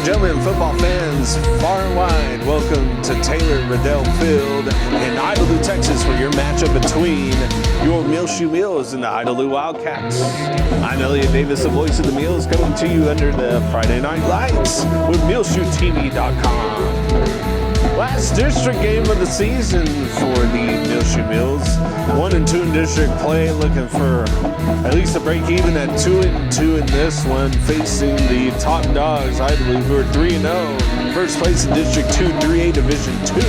gentlemen, football fans far and wide, welcome to Taylor Reddell Field in Idalou, Texas, for your matchup between your Muleshoe Mules and the Idalou Wildcats. I'm Elliott Davis, the voice of the Mules, coming to you under the Friday Night Lights with MuleshoeTV.com. Last district game of the season for the Muleshoe Mules. 1-2 in district play, looking for at least a break even at 2-2 in this one, facing the top dogs, Idalou, who are 3-0. First place in District 2, 3A Division 2.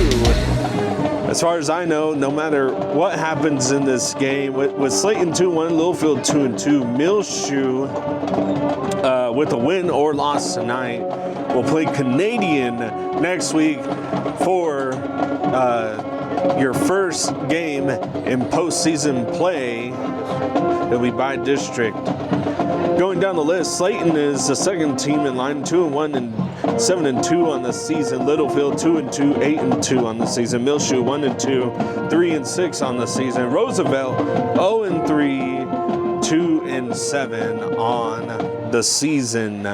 As far as I know, no matter what happens in this game, with Slayton 2-1, Littlefield 2-2, Muleshoe with a win or loss tonight will play Canadian next week for your first game in postseason play. It'll be by district. Going down the list, Slayton is the second team in line, 2-1 and 7-2 on the season. Littlefield 2-2, 8-2 on the season. Muleshoe 1-2, 3-6 on the season. Roosevelt 0-3, 2-7 on the season.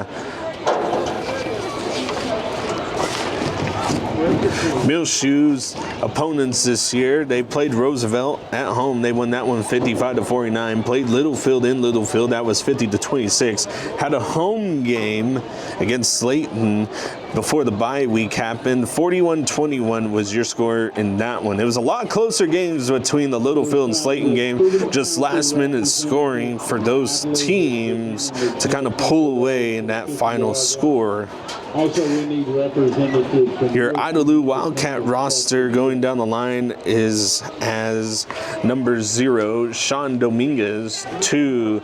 Muleshoe's opponents this year, they played Roosevelt at home. They won that one 55-49. Played Littlefield in Littlefield. That was 50-26. Had a home game against Slayton before the bye week happened. 41-21 was your score in that one. It was a lot closer games between the Littlefield and Slayton game. Just last minute scoring for those teams to kind of pull away in that final score. Also, we need representatives. Your Idalou Wildcat roster going down the line is as number 0, Sean Dominguez, 2,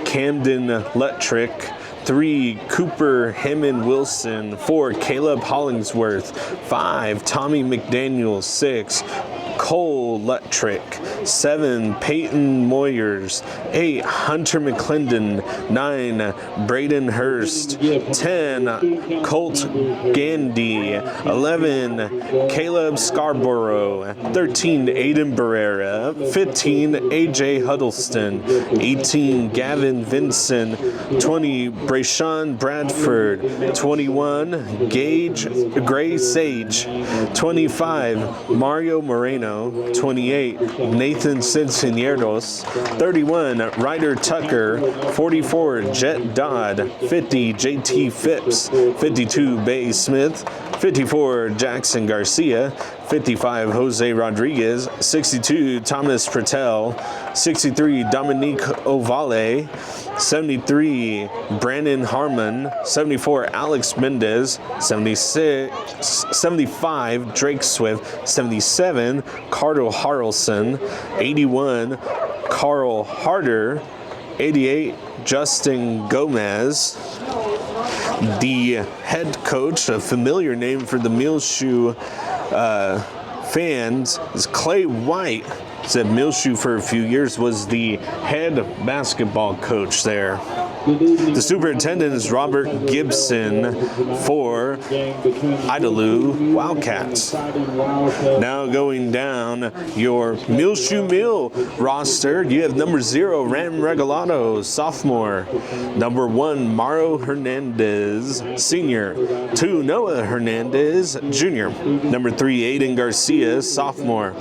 Camden Lettrick, 3, Cooper Hammond Wilson, 4, Caleb Hollingsworth, 5, Tommy McDaniel, 6, Cole Lettrick, 7, Peyton Moyers, 8, Hunter McClendon, 9, Braden Hurst, 10, Colt Gandy, 11, Caleb Scarborough, 13, Aiden Barrera, 15, AJ Huddleston, 18, Gavin Vinson, 20, Brayshawn Bradford, 21, Gray Sage, 25, Mario Moreno, 28, Nathan Cencinierdos, 31, Ryder Tucker, 44, Jet Dodd, 50, JT Phipps, 52, Bay Smith, 54, Jackson Garcia, 55, Jose Rodriguez, 62, Thomas Pretel, 63, Dominique Ovale, 73, Brandon Harmon, 74, Alex Mendez, 75, Drake Swift, 77, Cardo Harrelson, 81, Carl Harder, 88, Justin Gomez. The head coach, a familiar name for the Muleshoe fans, is Clay White. Said Muleshoe for a few years, was the head basketball coach there. The superintendent is Robert Gibson for Idalou Wildcats. Now going down your Muleshoe Mule roster, you have number 0, Ram Regalado, sophomore. Number 1, Mauro Hernandez, senior. 2, Noah Hernandez, junior. Number 3, Aiden Garcia, sophomore.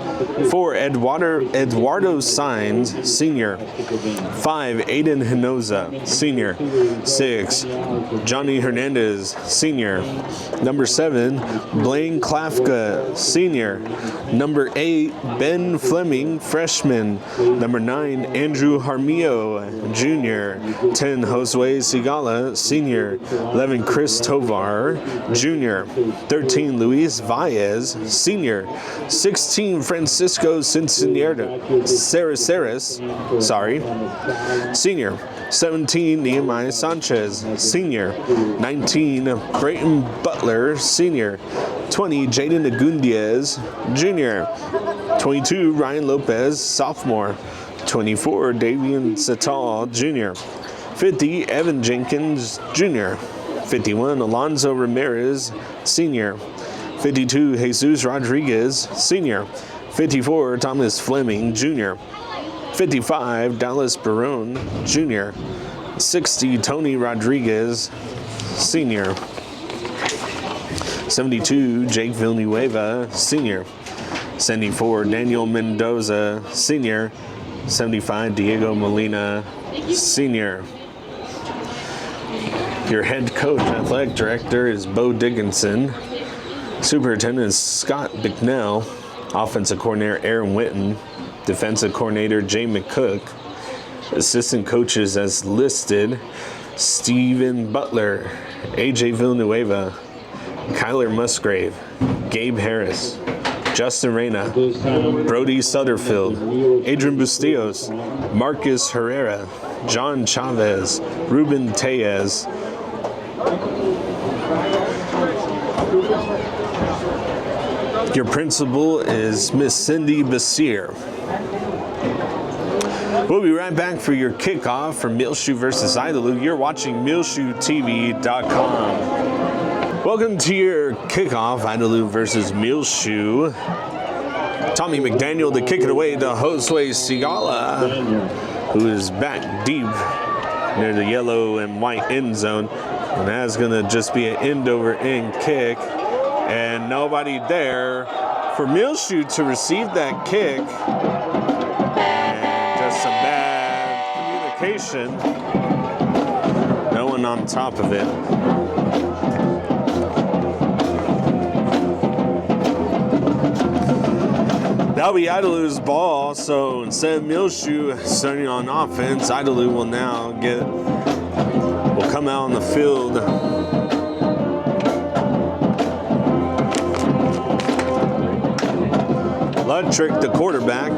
4, Eduardo Sainz, senior. 5, Aiden Hinoza, senior. 6, Johnny Hernandez, senior. Number 7, Blaine Klafka, senior. Number 8, Ben Fleming, freshman. Number 9, Andrew Harmio, junior. 10, Josue Sigala, senior. 11, Chris Tovar, junior. 13, Luis Valles, senior. 16, Francisco Cincinnati, senior. 17, Nehemiah Sanchez, senior. 19, Brayton Butler, senior. 20, Jaden Agundiez, junior. 22, Ryan Lopez, sophomore. 24, Davian Satal, junior. 50, Evan Jenkins, junior. 51, Alonzo Ramirez, senior. 52, Jesus Rodriguez, senior. 54, Thomas Fleming, junior. 55, Dallas Barone, junior. 60, Tony Rodriguez, senior. 72, Jake Villanueva, senior. 74, Daniel Mendoza, senior. 75, Diego Molina, senior. Your head coach, athletic director is Bo Dickinson. Superintendent is Scott Bicknell. Offensive coordinator Aaron Witten. Defensive coordinator Jay McCook. Assistant coaches as listed: Steven Butler, AJ Villanueva, Kyler Musgrave, Gabe Harris, Justin Reyna, Brody Sutterfield, Adrian Bustillos, Marcus Herrera, John Chavez, Ruben Tellez. Your principal is Miss Cindy Basir. We'll be right back for your kickoff for Muleshoe versus Idalou. You're watching MuleshoeTV.com. Welcome to your kickoff, Idalou versus Muleshoe. Tommy McDaniel to kick it away to Josue Sigala, who is back deep near the yellow and white end zone. And that's going to just be an end-over-end kick. And nobody there for Muleshoe to receive that kick. And just some bad communication. No one on top of it. That'll be Idalou's ball. So instead of Muleshoe starting on offense, Idalou will now will come out on the field. Ludtrick, the quarterback.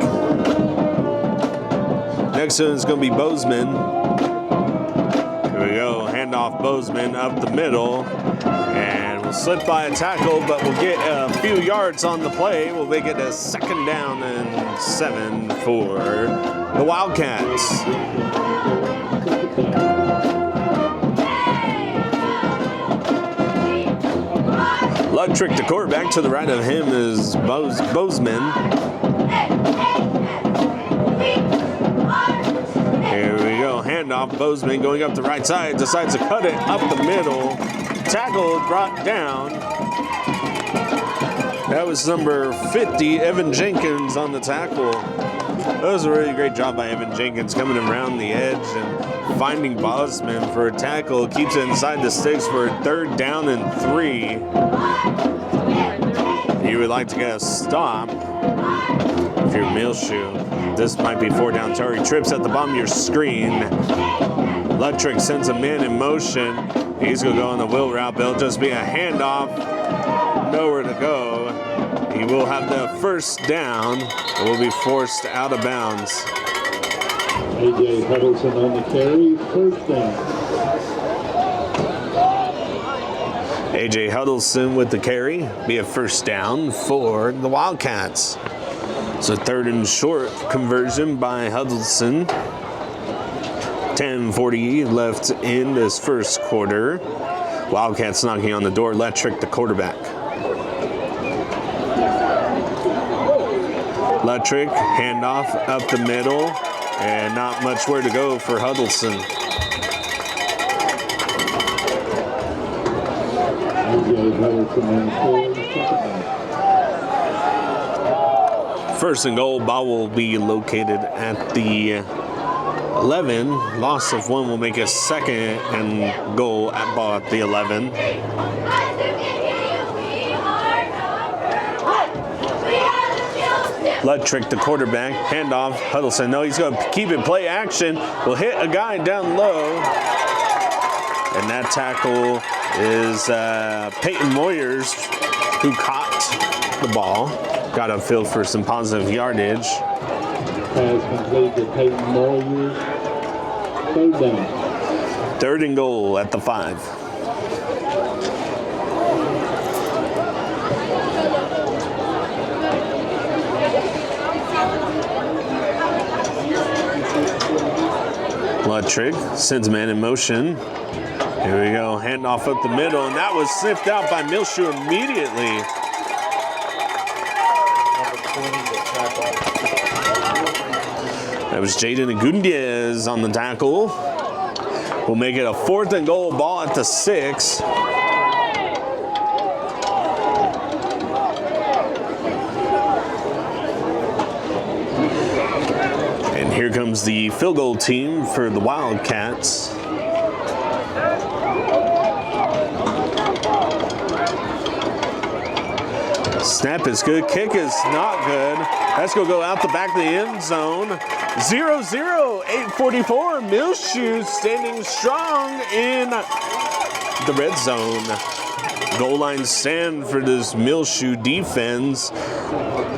Next one is going to be Bozeman. Here we go. Handoff Bozeman up the middle. And we'll slip by a tackle, but we'll get a few yards on the play. We'll make it a 2nd down and 7 for the Wildcats. Ludtrick, the quarterback. To the right of him is Bozeman. Here we go. Handoff. Bozeman going up the right side. Decides to cut it up the middle. Tackle brought down. That was number 50, Evan Jenkins, on the tackle. That was a really great job by Evan Jenkins coming around the edge and finding Bozeman for a tackle. Keeps it inside the sticks for a 3rd down and 3. You would like to get a stop if you're Muleshoe. This might be 4 down territory. Trips at the bottom of your screen. Ludtrick sends a man in motion. He's going to go on the wheel route, but it'll just be a handoff. Nowhere to go. He will have the 1st down. It will be forced out of bounds. A.J. Huddleston on the carry, 1st down. A.J. Huddleston with the carry. Be a 1st down for the Wildcats. So 3rd and short conversion by Huddleston. 10:40 left in this 1st quarter. Wildcats knocking on the door. Ludtrick, the quarterback. Ludtrick, handoff up the middle, and not much where to go for Huddleston. First and goal, ball will be located at the 11. Loss of 1 will make a 2nd and goal at ball at the 11. Ludtrick, the quarterback. Handoff. Huddleston. No, he's going to keep it play action. Will hit a guy down low. And that tackle is Peyton Moyers, who caught the ball. Got upfield for some positive yardage. Pass complete to Peyton Moyers. 3rd down. 3rd and goal at the 5. Ludtrick sends man in motion. Here we go, handoff up the middle, and that was sniffed out by Muleshoe immediately. That was Jaden Agundez on the tackle. We'll make it a 4th and goal, ball at the 6. Here comes the field goal team for the Wildcats. Snap is good, kick is not good. That's going to go out the back of the end zone. 0-0, 8:44. Muleshoe standing strong in the red zone. Goal line stand for this Muleshoe defense.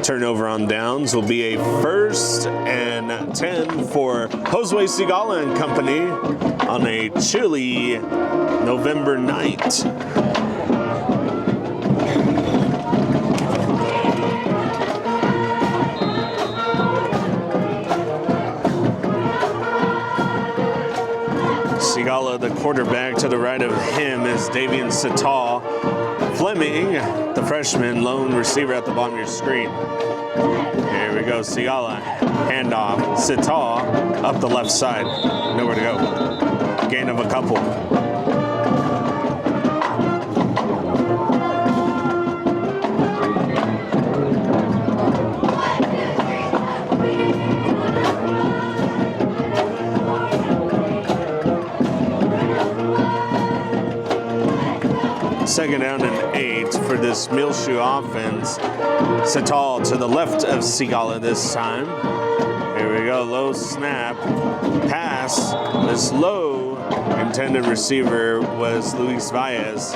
Turnover on downs will be a 1st and 10 for Josue Sigala and company on a chilly November night. Sigala, the quarterback, to the right of him is Davian Sital. Fleming, the freshman lone receiver at the bottom of your screen. Here we go, Sigala, handoff, Sital up the left side. Nowhere to go. Gain of a couple. Second down and 8 for this Muleshoe offense. Sital to the left of Sigala this time. Here we go, low snap. Pass is low. Intended receiver was Luis Valles.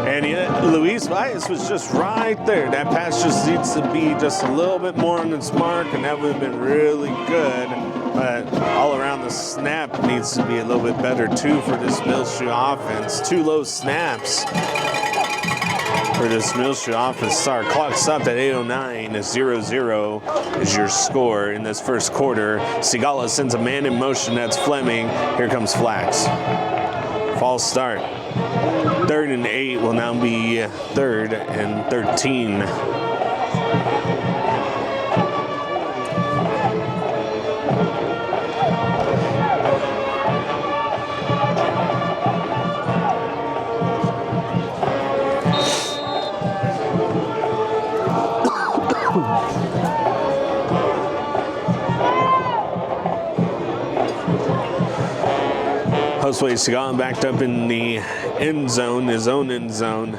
And Luis Valles was just right there. That pass just needs to be just a little bit more on its mark, and that would have been really good. But all around the snap needs to be a little bit better too for this Muleshoe offense. 2 low snaps for this Muleshoe offense. Our clock stopped at 8:09. 0-0 is your score in this first quarter. Sigala sends a man in motion. That's Fleming. Here comes Flax. False start. 3rd and 8 will now be 3rd and 13. Josue Sigala backed up in the end zone, his own end zone.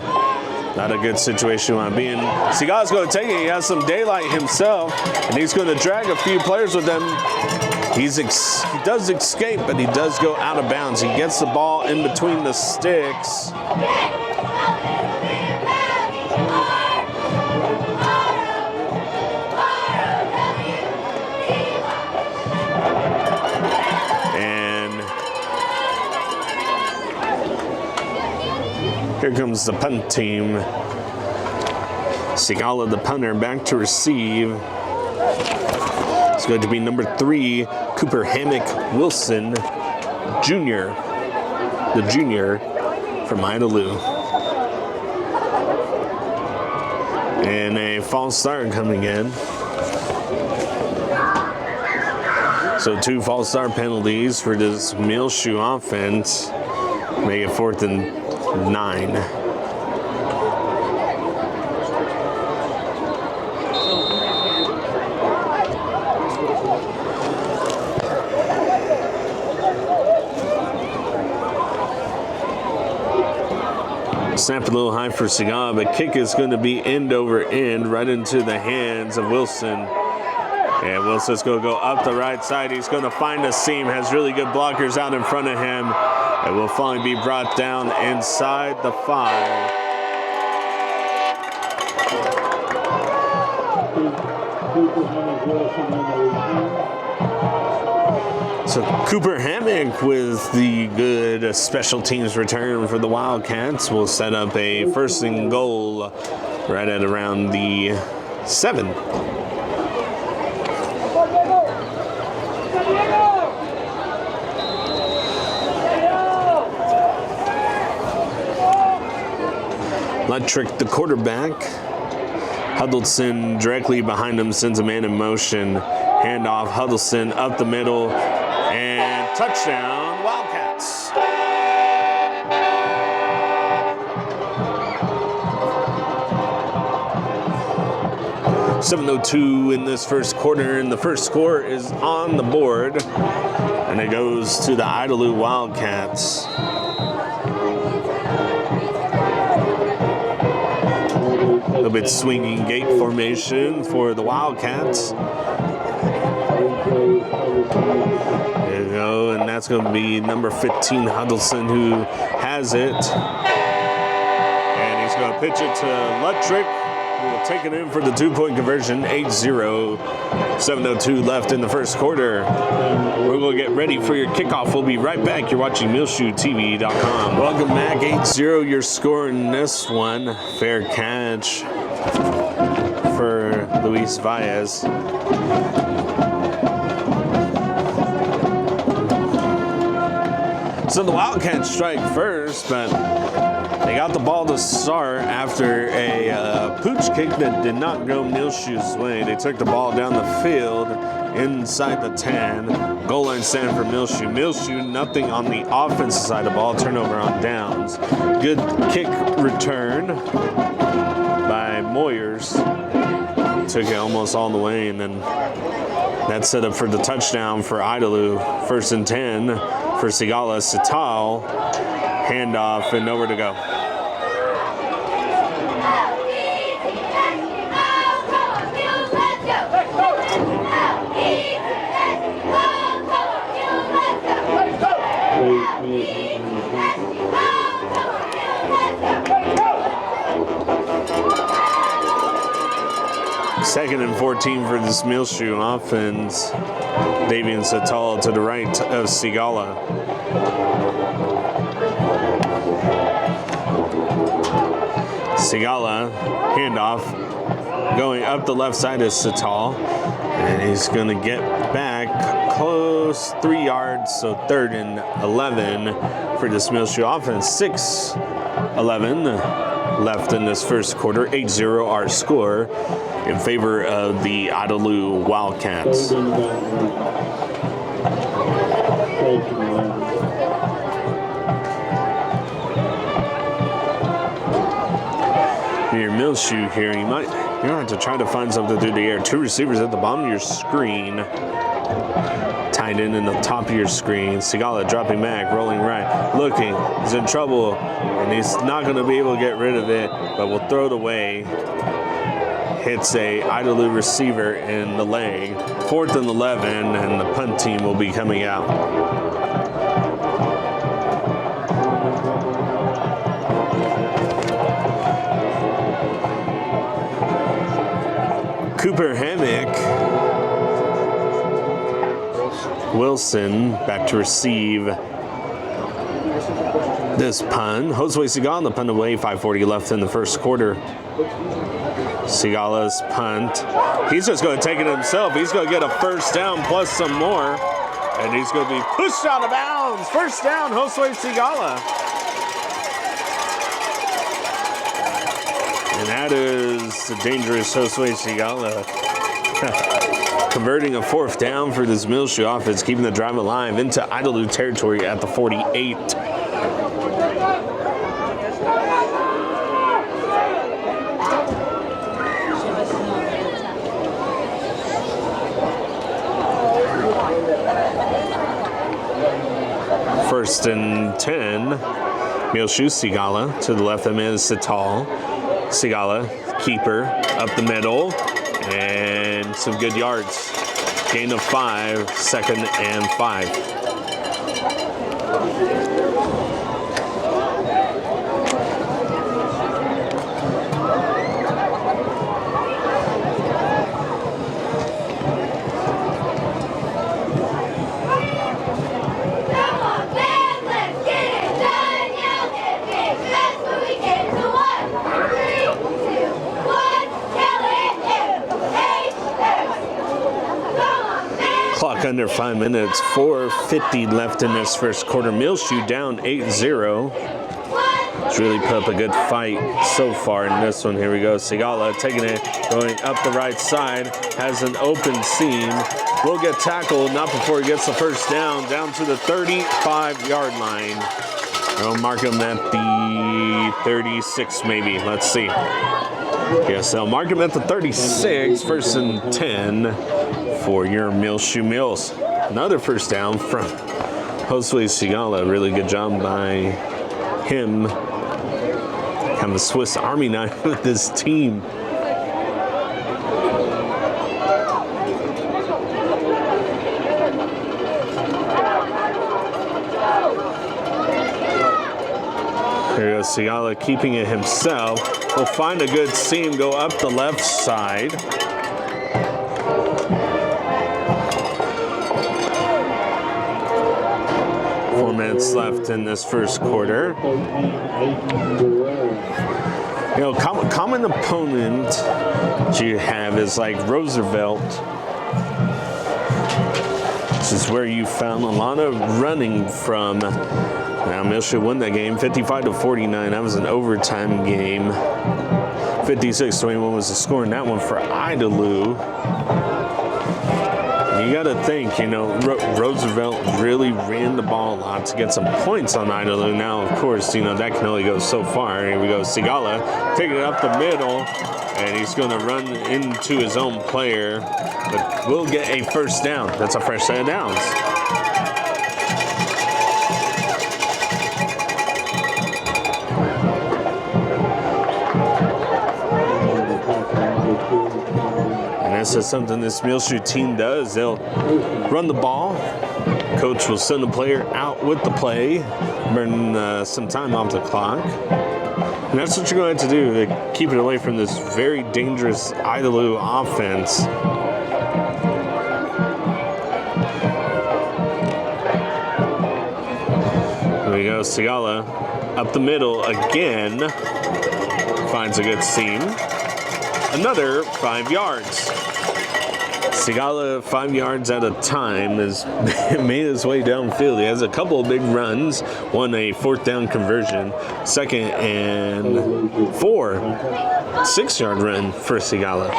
Not a good situation you want to be in. Sigala's going to take it. He has some daylight himself, and he's going to drag a few players with him. He does escape, but he does go out of bounds. He gets the ball in between the sticks. Here comes the punt team. Sigala, the punter, back to receive. It's going to be number 3, Cooper Hammock Wilson, Jr., the junior from Idalou. And a false start coming in. So 2 false start penalties for this Muleshoe offense. Make it 4th and 9. Snap a little high for Sigala, but kick is going to be end over end right into the hands of Wilson. And Wilson's going to go up the right side. He's going to find a seam, has really good blockers out in front of him. It will finally be brought down inside the 5. So Cooper Hammock with the good special teams return for the Wildcats will set up a 1st and goal right at around the 7. Electric, the quarterback. Huddleston directly behind him sends a man in motion. Handoff, Huddleston up the middle, and touchdown, Wildcats. 7:02 in this first quarter, and the first score is on the board, and it goes to the Idalou Wildcats. A little bit swinging gate formation for the Wildcats. There you go, and that's going to be number 15, Huddleston, who has it. And he's going to pitch it to Luttrick, who will take it in for the 2-point conversion, 8-0. 7:02 left in the first quarter. We're going to get ready for your kickoff. We'll be right back. You're watching MuleshoeTV.com. Welcome back. 8-0 your score in this one. Fair catch for Luis Valles. So the Wildcats strike first, but they got the ball to start after a pooch kick that did not go Muleshoe's way. They took the ball down the field inside the 10. Goal line stand for Muleshoe. Muleshoe, nothing on the offensive side of the ball. Turnover on downs. Good kick return by Moyers. Took it almost all the way, and then that set up for the touchdown for Idalou. 1st and 10 for Sigala. Sital. Handoff and nowhere to go. Second and 14 for this Muleshoe offense. Davian Sital to the right of Sigala. Sigala, handoff, going up the left side is Sital, and he's going to get back close 3 yards, so 3rd and 11 for this Muleshoe offense. 6:11 left in this first quarter. 8-0 our score in favor of the Idalou Wildcats. Your Muleshoe here, you're going to have to try to find something through the air. 2 receivers at the bottom of your screen. Tight end in the top of your screen. Sigala dropping back, rolling right, looking. He's in trouble, and he's not going to be able to get rid of it, but will throw it away. Hits a Idalou receiver in the leg. 4th and 11, and the punt team will be coming out. Cooper Hammock. Wilson back to receive this punt. Josue Sigala on the punt away. 5:40 left in the first quarter. Sigala's punt. He's just going to take it himself. He's going to get a first down plus some more. And he's going to be pushed out of bounds. First down, Josue Sigala. And that is the dangerous Josue Sigala. Converting a 4th down for this Muleshoe offense, keeping the drive alive into Idalou territory at the 48. First and 10. Muleshoe, Sigala. To the left of him is Sital. Sigala, keeper, up the middle, and some good yards. Gain of 5, 2nd and 5. Clock under 5 minutes, 4:50 left in this first quarter. Muleshoe down 8-0. It's really put up a good fight so far in this one. Here we go. Sigala taking it, going up the right side, has an open seam. Will get tackled, not before he gets the first down to the 35-yard line. I'll mark him at the 36 maybe. Let's see. Yeah, so mark him at the 36, 1st and 10 for your Muleshoe Mules. Another first down from Josue Sigala. Really good job by him. Kind of a Swiss Army knife with this team. There goes Sigala keeping it himself. Will find a good seam, go up the left side. 4 minutes left in this first quarter. You know, common opponent you have is like Roosevelt. This is where you found a lot of running from. Now Muleshoe won that game 55-49. That was an overtime game. 56-21 was the score in that one for Idalou. You got to think, you know, Roosevelt really ran the ball a lot to get some points on Idalou. Now, of course, you know, that can only go so far. Here we go, Sigala taking it up the middle, and he's going to run into his own player, but will get a first down. That's a fresh set of downs. This is something this Muleshoe team does. They'll run the ball. Coach will send the player out with the play, burn some time off the clock. And that's what you're going to have to do to keep it away from this very dangerous Idalou offense. There we go, Sigala up the middle again. Finds a good seam. Another 5 yards. Sigala, 5 yards at a time, has made his way downfield. He has a couple of big runs, one a 4th down conversion, 2nd and 4, 6-yard run for Sigala.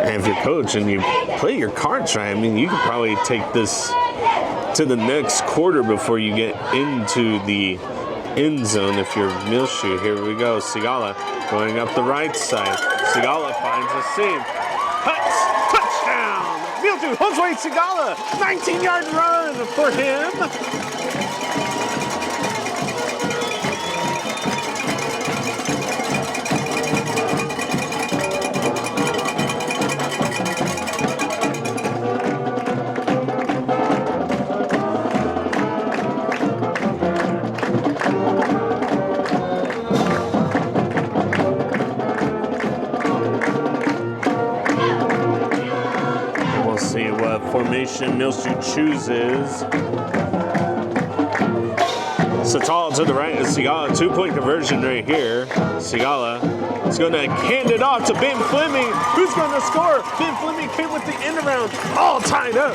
And if you're coach and you play your cards right, I mean, you could probably take this to the next quarter before you get into the end zone if you're Muleshoe. Here we go, Sigala going up the right side. Sigala finds a seam. Touchdown! Muleshoe, Josue Sigala, 19-yard run for him. Formation Muleshoe chooses. Satal to the right is Sigala. 2-point conversion right here. Sigala is going to hand it off to Ben Fleming. Who's going to score? Ben Fleming came with the end around. All tied up.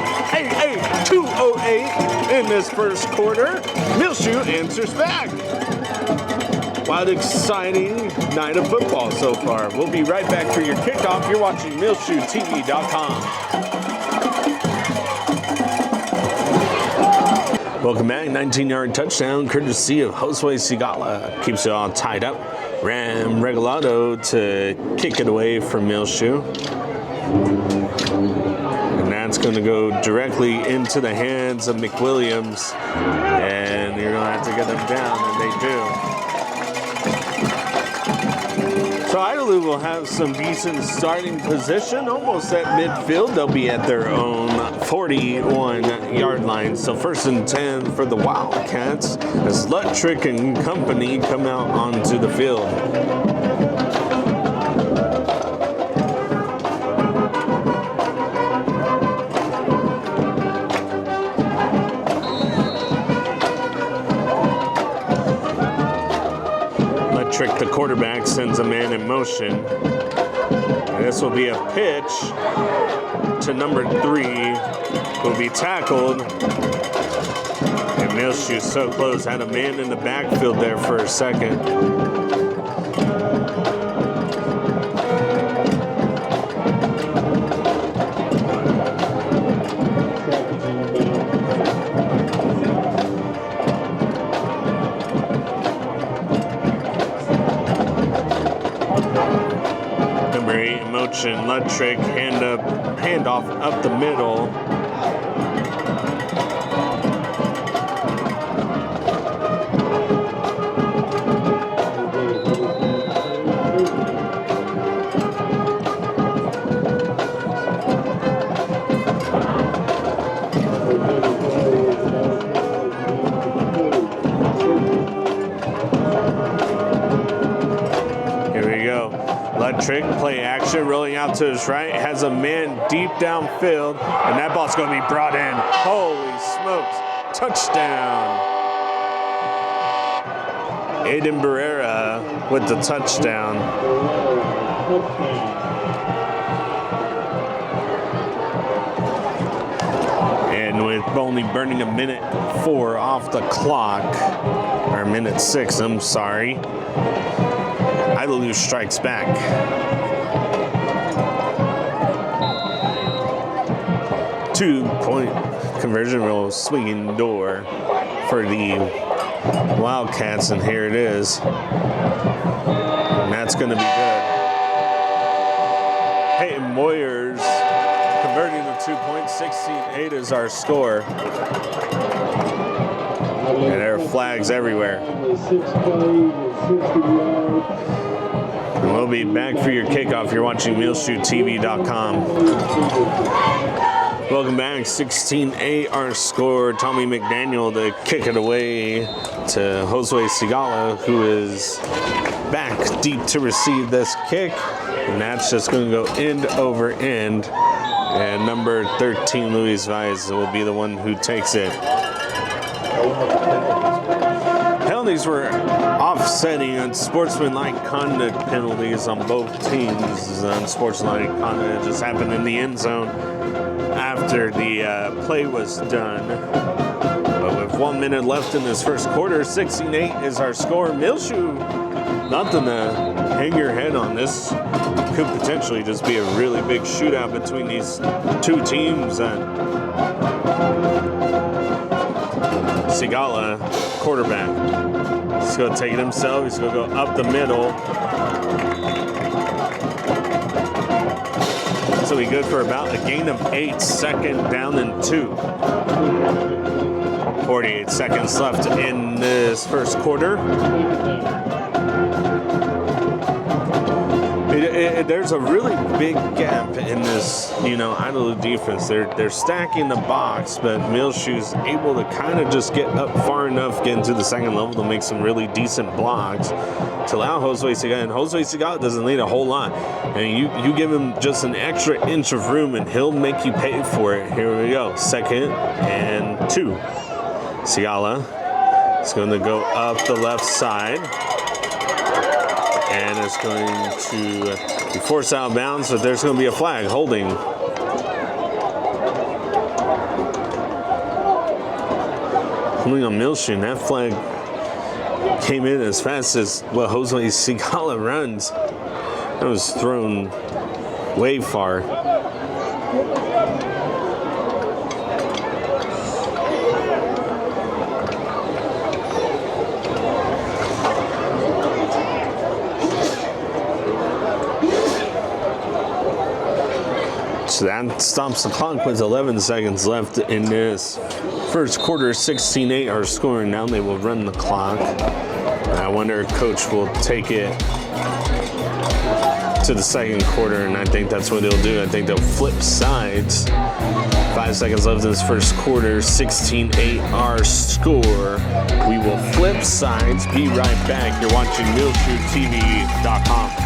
2:08 in this first quarter. Muleshoe answers back. What an exciting night of football so far. We'll be right back for your kickoff. You're watching MuleshoeTV.com. Welcome back. 19-yard touchdown courtesy of Josue Sigala. Keeps it all tied up. Ram Regalado to kick it away from Muleshoe. And that's going to go directly into the hands of McWilliams. And you're going to have to get them down, and they do. So Idalou will have some decent starting position, almost at midfield. They'll be at their own 41-yard line. So 1st and 10 for the Wildcats as Luttrick and company come out onto the field. Luttrick, the quarterback, sends a man in motion. And this will be a pitch to number 3, will be tackled. And Muleshoe so close, had a man in the backfield there for a second. Electric, handoff up the middle. Electric, play action, rolling out to his right, has a man deep downfield, and that ball's going to be brought in. Holy smokes, touchdown. Aiden Barrera with the touchdown. And with only burning a minute 4 off the clock, or minute 6, I'm sorry, Idalou strikes back. 2-point conversion roll, swinging door for the Wildcats, and here it is. And that's going to be good. Peyton Moyers converting the 2-point, 16-8 is our score. And there are flags everywhere. And we'll be back for your kickoff. You're watching MuleshoeTV.com. Welcome back. 16-8 our score. Tommy McDaniel to kick it away to Josue Sigala, who is back deep to receive this kick. And that's just going to go end over end. And number 13, Luis Vaz, will be the one who takes it. Penalties were offsetting unsportsmanlike conduct penalties on both teams. Unsportsmanlike conduct just happened in the end zone after the play was done. But with 1 minute left in this first quarter, 16-8 is our score. Muleshoe, nothing to hang your head on. This could potentially just be a really big shootout between these two teams. Sigala, quarterback. He's going to take it himself. He's going to go up the middle. So he's good for about a gain of 8, second down and 2. 48 seconds left in this first quarter. There's a really big gap in this, Idalou defense. They're stacking the box, but Muleshoe's able to kind of just get up far enough, get into the second level to make some really decent blocks to allow Josue Sigala. And Josue Sigala doesn't need a whole lot. And you give him just an extra inch of room, and he'll make you pay for it. Here we go. 2nd and 2. Sigala is going to go up the left side. And it's going to be forced out of bounds, but there's going to be a flag holding. Holding on Muleshoe, and that flag came in as fast as Josue Sigala runs. That was thrown way far. So that stops the clock with 11 seconds left in this first quarter. 16-8 our score, and now they will run the clock. I wonder if Coach will take it to the second quarter, and I think that's what he'll do. I think they'll flip sides. 5 seconds left in this first quarter. 16-8 our score. We will flip sides. Be right back. You're watching MuleshoeTV.com.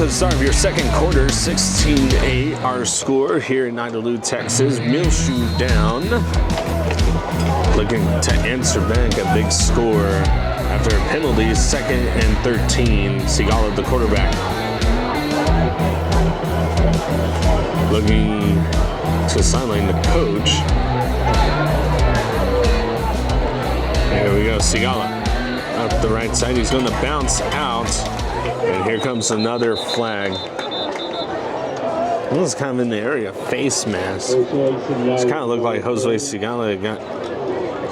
to the start of your second quarter, 16-8 our score here in Idalou, Texas. Muleshoe down. Looking to answer back a big score after a penalty, 2nd and 13. Sigala, the quarterback. Looking to sideline the coach. There we go, Sigala. Up the right side, he's going to bounce out. And here comes another flag. This is kind of in the area of face mask. It's kind of looked like Jose Sigala got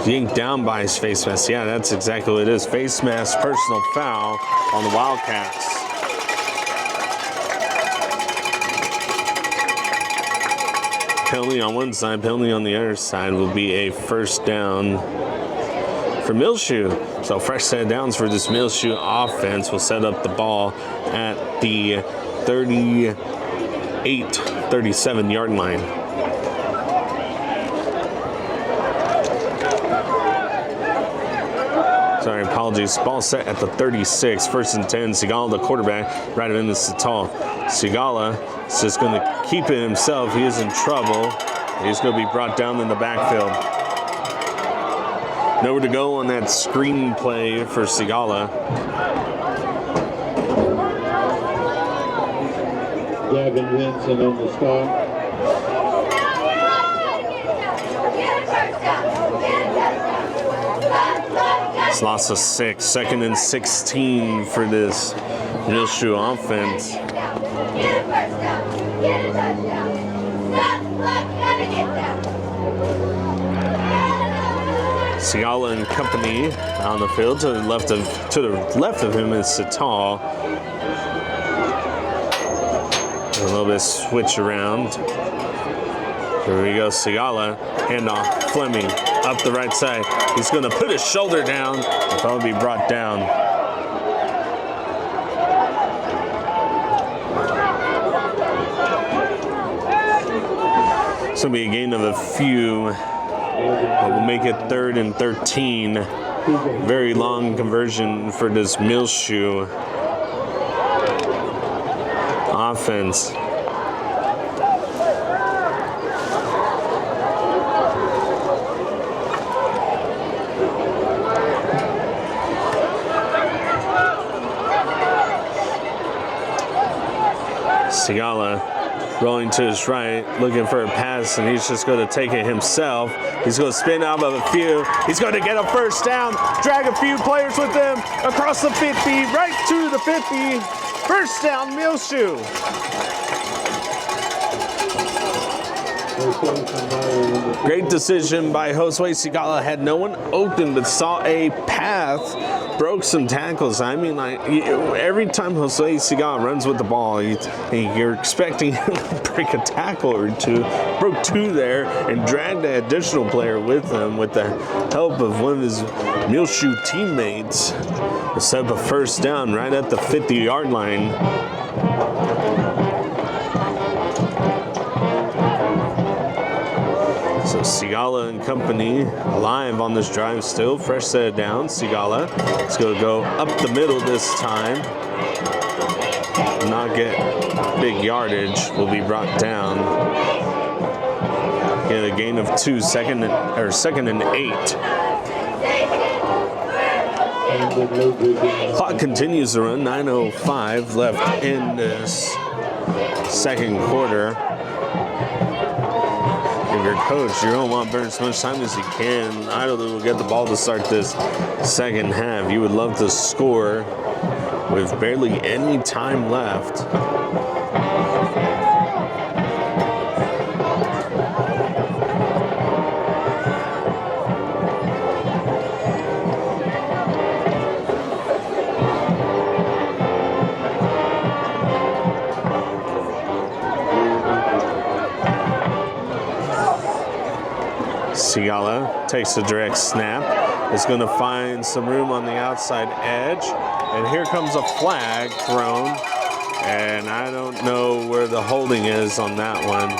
yanked down by his face mask. Yeah, that's exactly what it is. Face mask, personal foul on the Wildcats. Penalty on one side, penalty on the other side will be a first down for Muleshoe. So fresh set of downs for this Muleshoe offense will set up the ball at the 38-37 yard line. Sorry, apologies. Ball set at the 36, 1st and 10. Sigala, the quarterback, right in the Sital. Sigala is just going to keep it himself. He is in trouble. He's going to be brought down in the backfield. Nowhere to go on that screen play for Sigala. Gavin Vinson on the stop. It's loss of 6, 2nd and 16 for this Muleshoe offense. Sigala and company on the field. To the left of him is Sital. A little bit switch around. Here we go, Sigala. Handoff, Fleming up the right side. He's going to put his shoulder down and probably be brought down. It's going to be a gain of a few. But we'll make it 3rd and 13. Very long conversion for this Muleshoe offense. Sigala rolling to his right, looking for a pass, and he's just going to take it himself. He's going to spin out of a few. He's going to get a first down, drag a few players with him across the 50, right to the 50. First down, Muleshoe. Great decision by Josue Sigala. Had no one open, but saw a path, broke some tackles. I mean, like, every time Josue Sigala runs with the ball, you're expecting him to break a tackle or two. Broke 2 there and dragged an additional player with him with the help of one of his Muleshoe teammates. To set up a first down right at the 50-yard line. So Sigala and company alive on this drive still. Fresh set of downs. Sigala is going to go up the middle this time. Not get big yardage. Will be brought down. Get a gain of 2, 2nd and 8. Clock continues to run. 9:05 left in this second quarter. If you're coach, you're going to want to burn as much time as you can. Idalou will get the ball to start this second half. You would love to score with barely any time left. Sigala takes a direct snap. Is going to find some room on the outside edge. And here comes a flag thrown. And I don't know where the holding is on that one.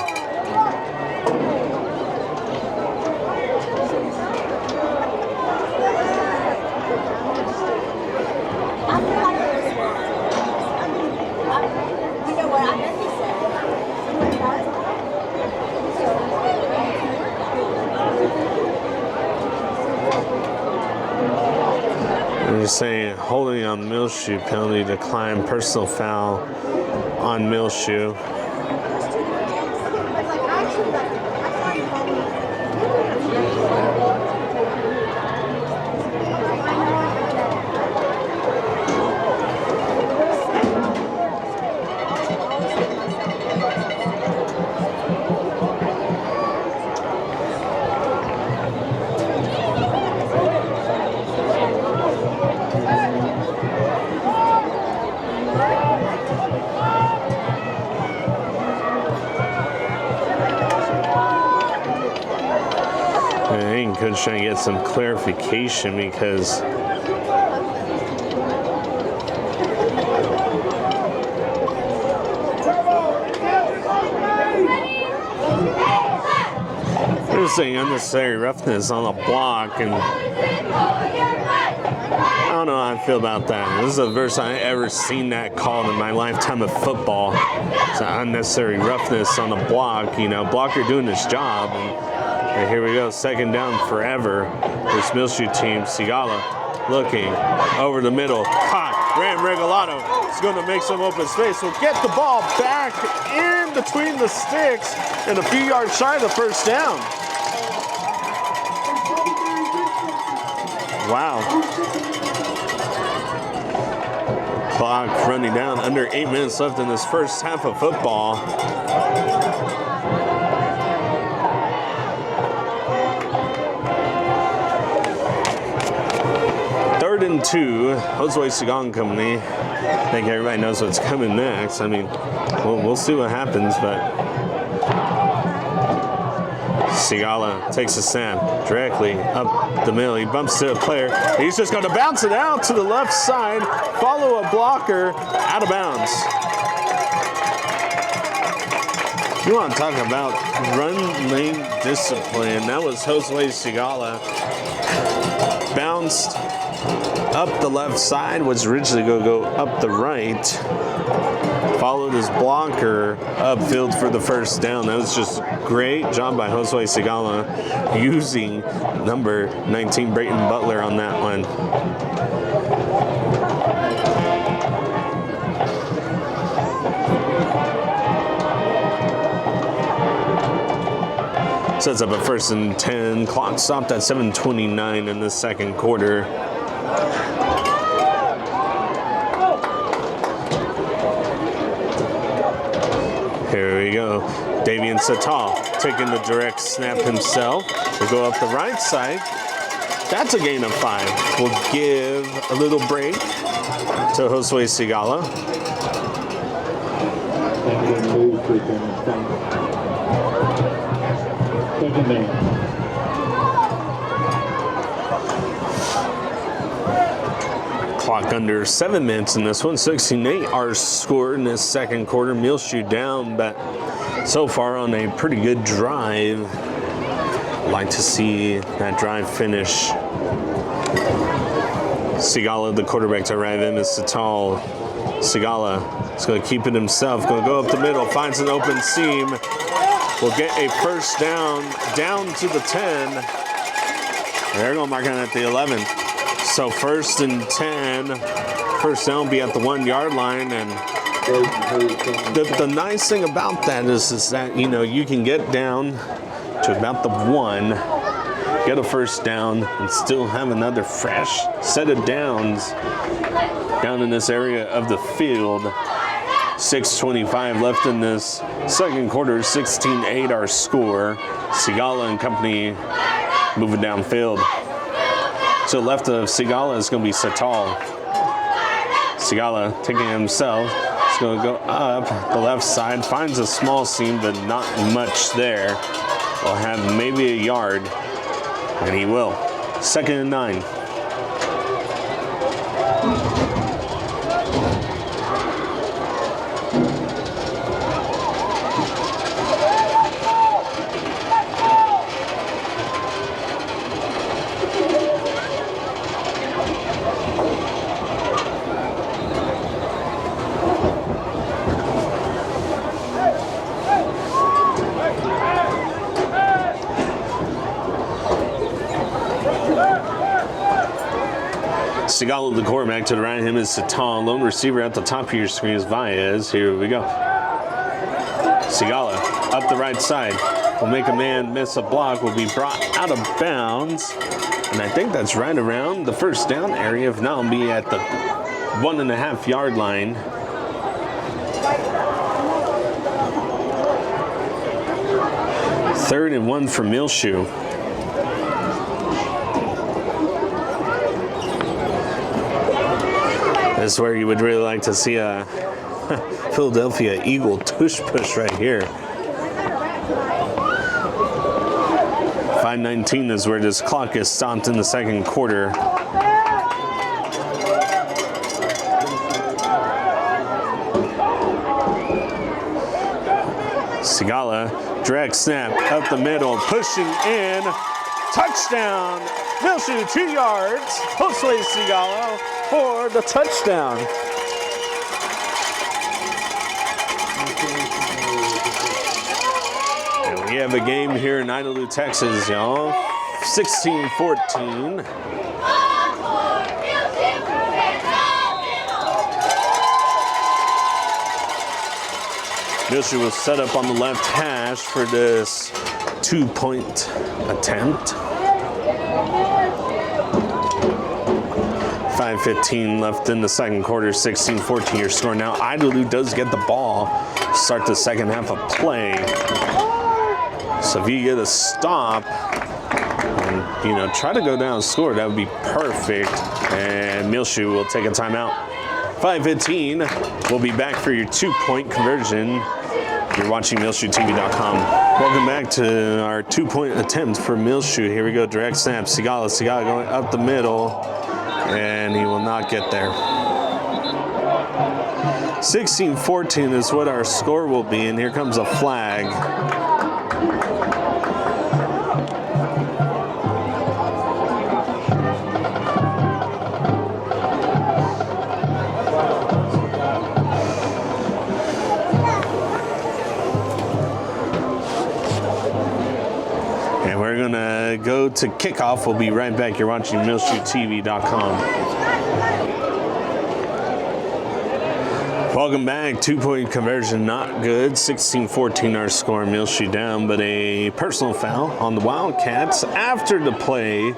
saying holding on Muleshoe, penalty decline, personal foul on Muleshoe. Coach trying to get some clarification because there's saying unnecessary roughness on the block, and I don't know how I feel about that. This is the first time I've ever seen that called in my lifetime of football. It's an unnecessary roughness on the block. You know, blocker doing his job. And here we go, second down forever. This Muleshoe team, Sigala looking over the middle. Caught, Ram Regalado is going to make some open space. Will get the ball back in between the sticks and a few yards shy of the first down. Wow. Clock running down, under 8 minutes left in this first half of football. Third and 2, Josue Sigan Company. I think everybody knows what's coming next. I mean, we'll see what happens, but Sigala takes a snap directly up the middle. He bumps to a player. He's just going to bounce it out to the left side, follow a blocker, out of bounds. You want to talk about run lane discipline. That was Josue Sigala. Bounced up the left side, was originally going to go up the right. Followed his blocker upfield for the first down. That was just great job by Josue Sigala using number 19 Brayton Butler on that one. Sets up a 1st and 10. Clock stopped at 7:29 in the second quarter. Here we go. Davian Satal taking the direct snap himself. We'll go up the right side. That's a gain of 5. We'll give a little break to Josue Sigala. Second man. Clock under 7 minutes in this one. 16-8 our score in this second quarter. Muleshoe down, but so far on a pretty good drive. Like to see that drive finish. Sigala, the quarterback to arrive in, is Satal. Sigala is going to keep it himself. Going to go up the middle, finds an open seam. Will get a first down to the 10. They're going to mark it at the 11. So 1st and 10. First down will be at the 1 yard line. And the nice thing about that is that, you know, you can get down to about the 1, get a first down, and still have another fresh set of downs down in this area of the field. 6:25 left in this second quarter. 16-8 our score. Sigala and company moving downfield. To the left of Sigala is going to be Satal. Sigala taking it himself. He's going to go up the left side. Finds a small seam, but not much there. Will have maybe a yard, and he will. 2nd and 9. Sigala, the quarterback. To the right of him is Satal. Lone receiver at the top of your screen is Baez. Here we go. Sigala up the right side. Will make a man miss a block. Will be brought out of bounds. And I think that's right around the first down area. If not, will be at the 1.5 yard line. Third and 1 for Muleshoe. This is where you would really like to see a Philadelphia Eagle tush push right here. 5:19 is where this clock is stopped in the second quarter. Sigala, direct snap up the middle, pushing in, touchdown. Muleshoe 2 yards, Josue Sigala for the touchdown. And we have a game here in Idalou, Texas, y'all. 16-14. Muleshoe will set up on the left hash for this 2-point attempt. 5:15 left in the second quarter, 16-14 your score. Now Idalou does get the ball, start the second half of play. So if you get a stop and, try to go down and score, that would be perfect. And Muleshoe will take a timeout. 5:15, we'll be back for your 2-point conversion. You're watching MuleshoeTV.com. Welcome back to our 2-point attempt for Muleshoe. Here we go, direct snap. Sigala going up the middle. And he will not get there. 16-14 is what our score will be, and here comes a flag. And we're gonna go to kickoff. We'll be right back. You're watching MuleshoeTV.com. Welcome back. 2-point conversion, not good. 16-14 our score. Muleshoe down, but a personal foul on the Wildcats after the play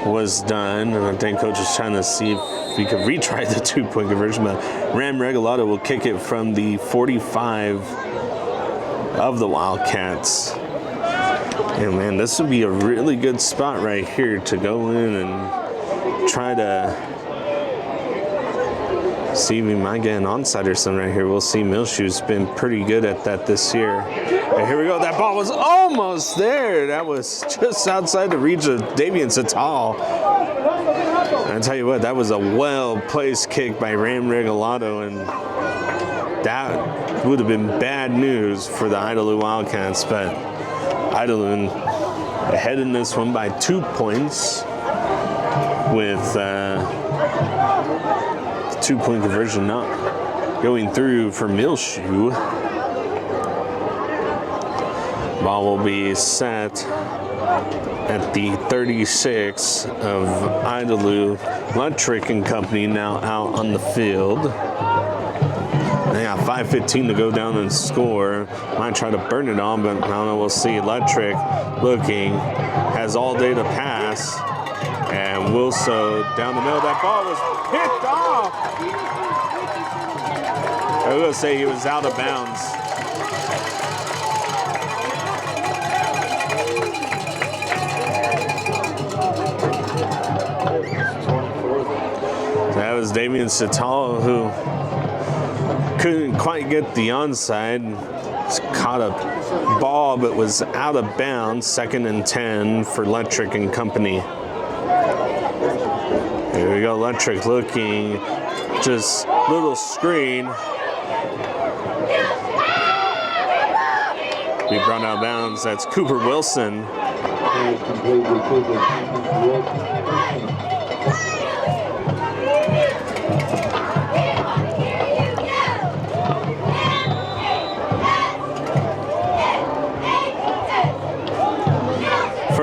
was done. And I think coach is trying to see if we could retry the 2-point conversion, but Ram Regalado will kick it from the 45 of the Wildcats. And man, this would be a really good spot right here to go in and try to see if we might get an onside or something right here. We'll see. Muleshoe's been pretty good at that this year. And here we go. That ball was almost there. That was just outside the reach of Dement Satal. I tell you what, that was a well-placed kick by Ram Regalado, and that would have been bad news for the Idalou Wildcats, but Idalou ahead in this one by 2 points with 2-point conversion not going through for Muleshoe. Ball will be set at the 36 of Idalou. Electric and company now out on the field. They got 5:15 to go down and score. Might try to burn it on, but I don't know. We'll see. Electric looking, has all day to pass, and Wilso down the middle. That ball was picked off. I was gonna say he was out of bounds. That was Dement Satal who couldn't quite get the onside. Caught a ball but was out of bounds. 2nd and 10 for Electric and company. Here we go, Electric looking, just little screen. Be brought out of bounds. That's Cooper Wilson.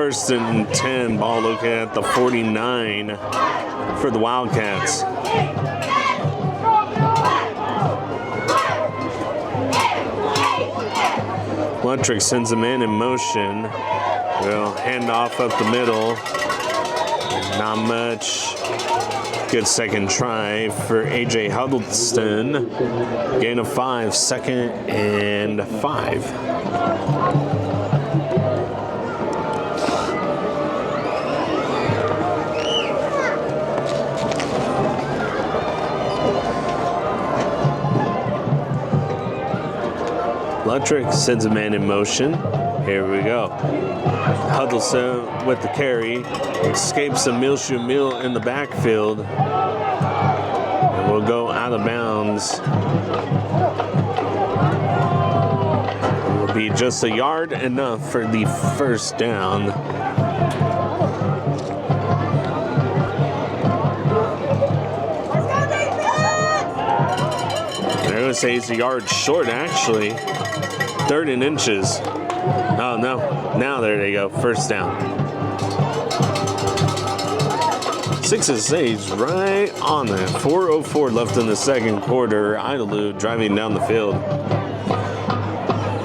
first and 10. Ball looking at the 49 for the Wildcats. Electric sends a man in motion. Will hand off up the middle. Not much. Good second try for A.J. Huddleston. Gain of 5, 2nd and 5. Electric sends a man in motion. Here we go. Huddleston with the carry. Escapes a Muleshoe Mule in the backfield. And will go out of bounds. It will be just a yard enough for the first down. They're going to say he's a yard short, actually. 3rd and inches. Oh, no. Now there they go. First down. 6 stays right on it. 4:04 left in the second quarter. Idalou driving down the field.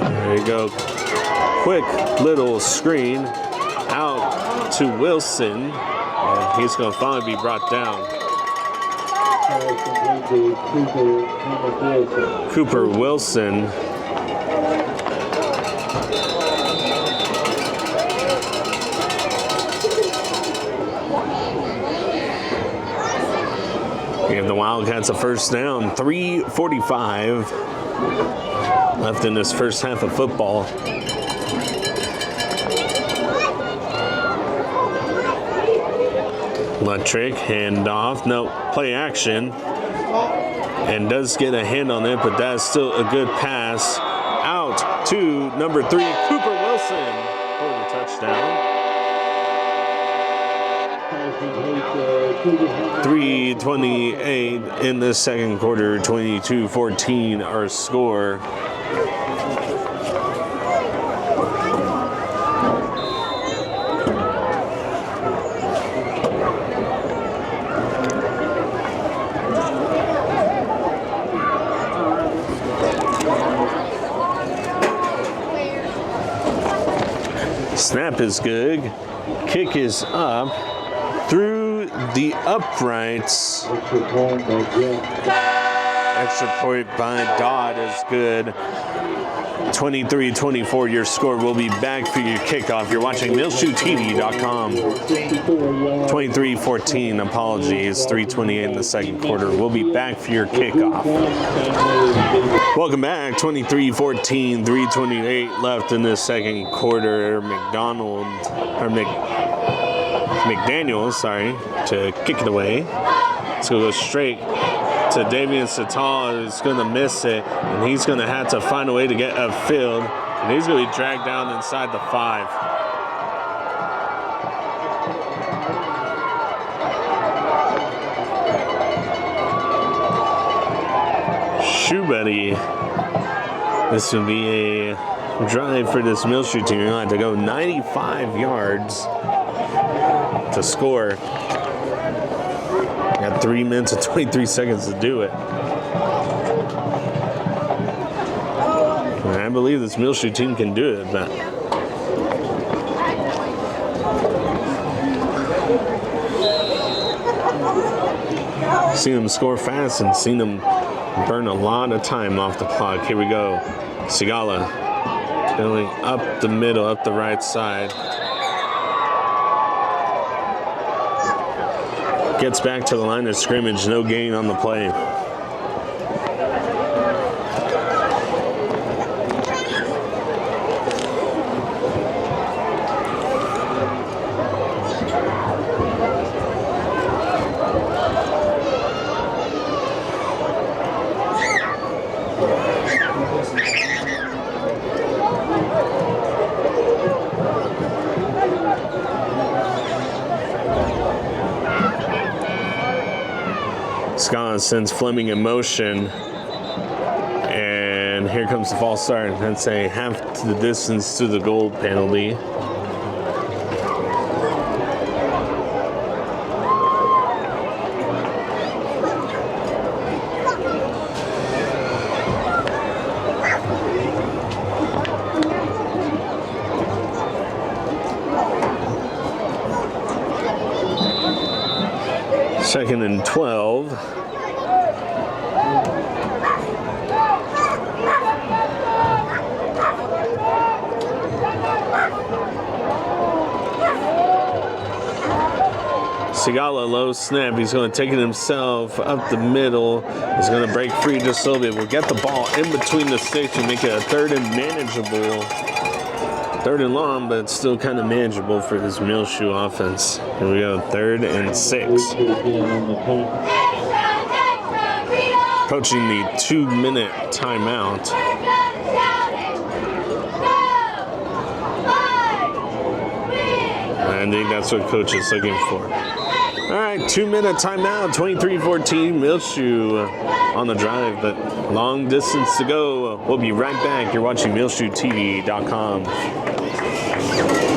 There you go. Quick little screen out to Wilson. And he's going to finally be brought down. Cooper Wilson. Give the Wildcats a first down. 3:45 left in this first half of football. Electric handoff. No, play action. And does get a hand on it, but that's still a good pass. Out to number 3, Cooper Wilson for the touchdown. 3:28 in the second quarter, 22-14 our score. Snap is good. Kick is up. Through the uprights. Extra point by Dodd is good. 23-24 your score. We'll be back for your kickoff. You're watching MuleshoeTV.com. 23-14, apologies. 3:28 in the second quarter. We'll be back for your kickoff. Welcome back. 23-14, 3:28 left in the second quarter. McDaniel, to kick it away. It's going to go straight to Davian Satal, who's going to miss it, and he's going to have to find a way to get upfield, and he's going to be dragged down inside the 5. Shoe buddy. This will be a drive for this Muleshoe team. You'll have to go 95 yards to score. Got 3 minutes and 23 seconds to do it. And I believe this Muleshoe team can do it, but seen them score fast and seen them burn a lot of time off the clock. Here we go. Sigala going up the middle, up the right side. Gets back to the line of scrimmage, no gain on the play. Scott sends Fleming in motion, and here comes the false start. That's a half to the distance to the goal penalty. Second and 12. Sigala, low snap. He's going to take it himself up the middle. He's going to break free just a little bit. We'll get the ball in between the sticks and make it a third and manageable. Third and long, but it's still kind of manageable for this Muleshoe offense. Here we go, 3rd and 6. Approaching the 2-minute timeout. I think that's what coach is looking for. All right, 2-minute timeout, 23-14, Muleshoe on the drive, but long distance to go. We'll be right back. You're watching MuleshoeTV.com.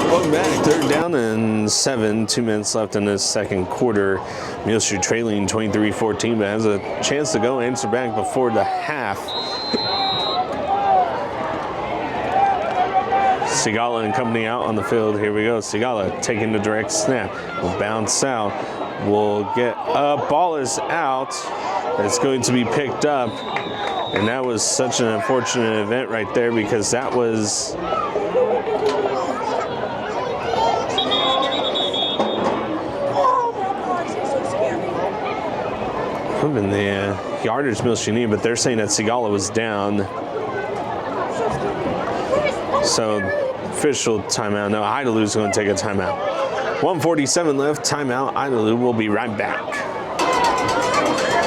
Welcome back. 3rd down and 7, 2 minutes left in this second quarter. Muleshoe trailing 23-14, but has a chance to go answer back before the half. Sigala and company out on the field. Here we go. Sigala taking the direct snap. Will bounce out. We'll get up. Ball is out. It's going to be picked up. And that was such an unfortunate event right there because that was could have been the yardage Muleshoe need, but they're saying that Sigala was down. So official timeout. No, Idalou's going to take a timeout. 1:47 left. Timeout. Idalou will be right back.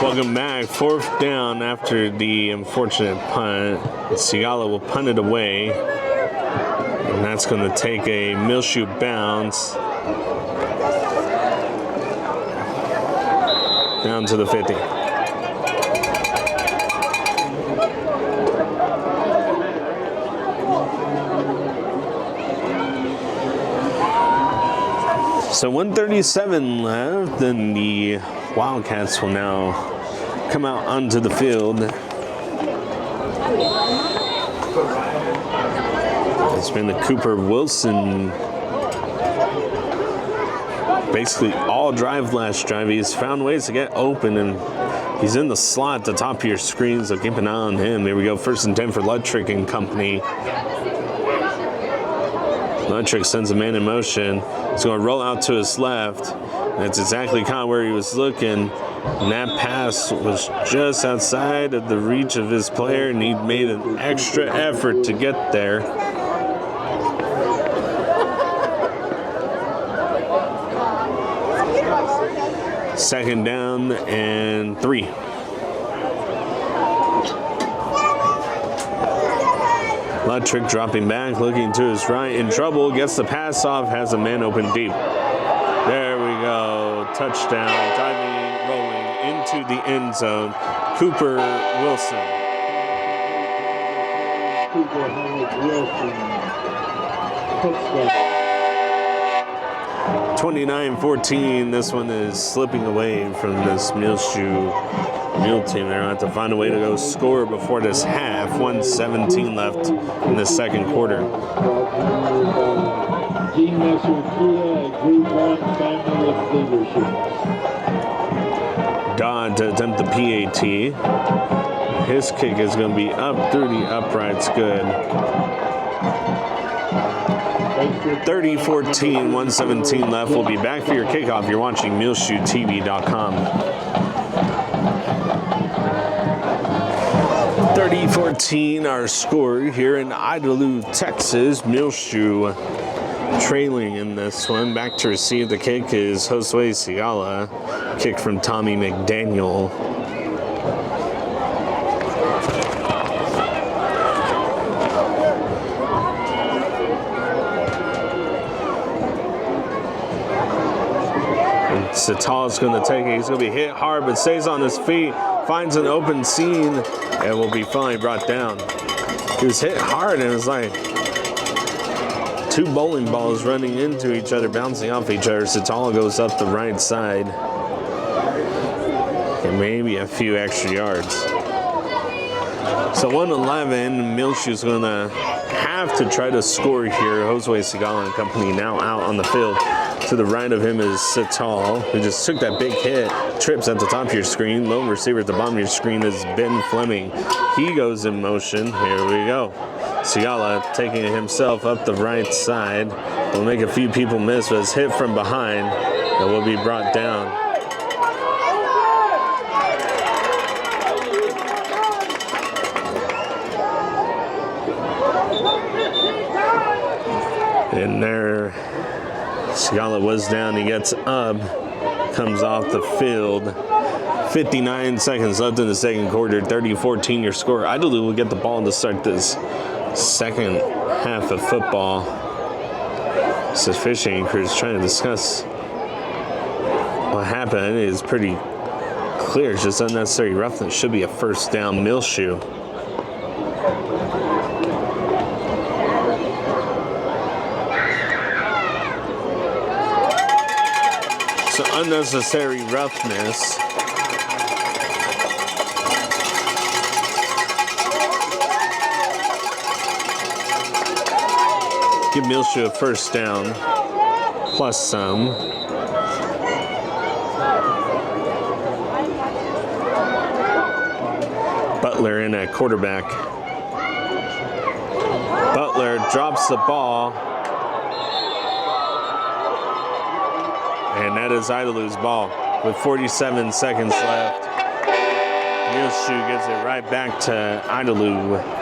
Welcome back. 4th down after the unfortunate punt. Sigala will punt it away. And that's going to take a Muleshoe bounce. Down to the 50. So 1:37 left, and the Wildcats will now come out onto the field. It's been the Cooper Wilson, basically all drive last drive. He's found ways to get open, and he's in the slot at the top of your screen, so keep an eye on him. There we go, 1st and 10 for Ludtrick and company. Ludtrick sends a man in motion. He's going to roll out to his left. That's exactly kind of where he was looking. And that pass was just outside of the reach of his player, and he made an extra effort to get there. Second down and 3. Ludtrick dropping back, looking to his right, in trouble, gets the pass off, has a man open deep. There we go, touchdown, driving, rolling into the end zone, Cooper Wilson. 29-14, this one is slipping away from this Muleshoe Mule team. They're going to have to find a way to go score before this half. 1:17 left in the second quarter. Dodd to attempt the PAT. His kick is going to be up through the uprights. Good. 30-14, 1:17 left. We'll be back for your kickoff. You're watching MuleshoeTV.com. 30-14 our score here in Idalou, Texas. Muleshoe trailing in this one. Back to receive the kick is Josue Sigala. Kick from Tommy McDaniel. Sital's going to take it. He's going to be hit hard, but stays on his feet. Finds an open seam and will be finally brought down. He was hit hard, and it was like 2 bowling balls running into each other, bouncing off each other. Sital goes up the right side. And maybe a few extra yards. So 1:11, Muleshoe's going to have to try to score here. Josue Sigala and company now out on the field. To the right of him is Sital, who just took that big hit. Trips at the top of your screen. Lone receiver at the bottom of your screen is Ben Fleming. He goes in motion. Here we go. Sigala taking himself up the right side. Will make a few people miss, but it's hit from behind that will be brought down. And there, Sigala was down. He gets up, comes off the field. 59 seconds left in the second quarter. 30-14 your score. Idalou will get the ball to start this second half of football. This officiating crew is trying to discuss what happened. It is pretty clear. It's just unnecessary roughness. Should be a first down. Muleshoe. So unnecessary roughness. Give Muleshoe a first down, plus some. Butler in at quarterback. Butler drops the ball. And that is Idalou's ball with 47 seconds left. Muleshoe gives it right back to Idalou.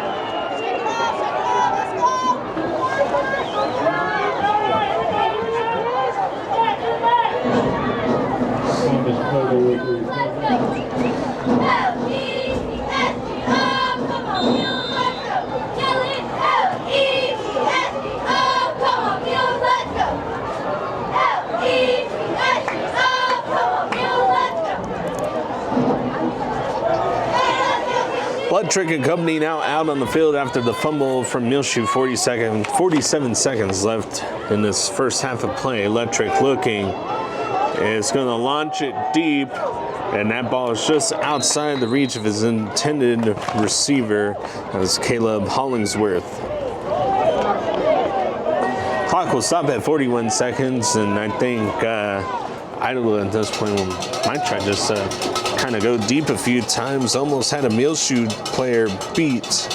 Trick and company now out on the field after the fumble from Muleshoe. 47 seconds left in this first half of play. Electric looking. It's going to launch it deep, and that ball is just outside the reach of his intended receiver. That's Caleb Hollingsworth. Clock will stop at 41 seconds, and I think Idalou at this point might try just kind of go deep a few times. Almost had a Muleshoe player beat.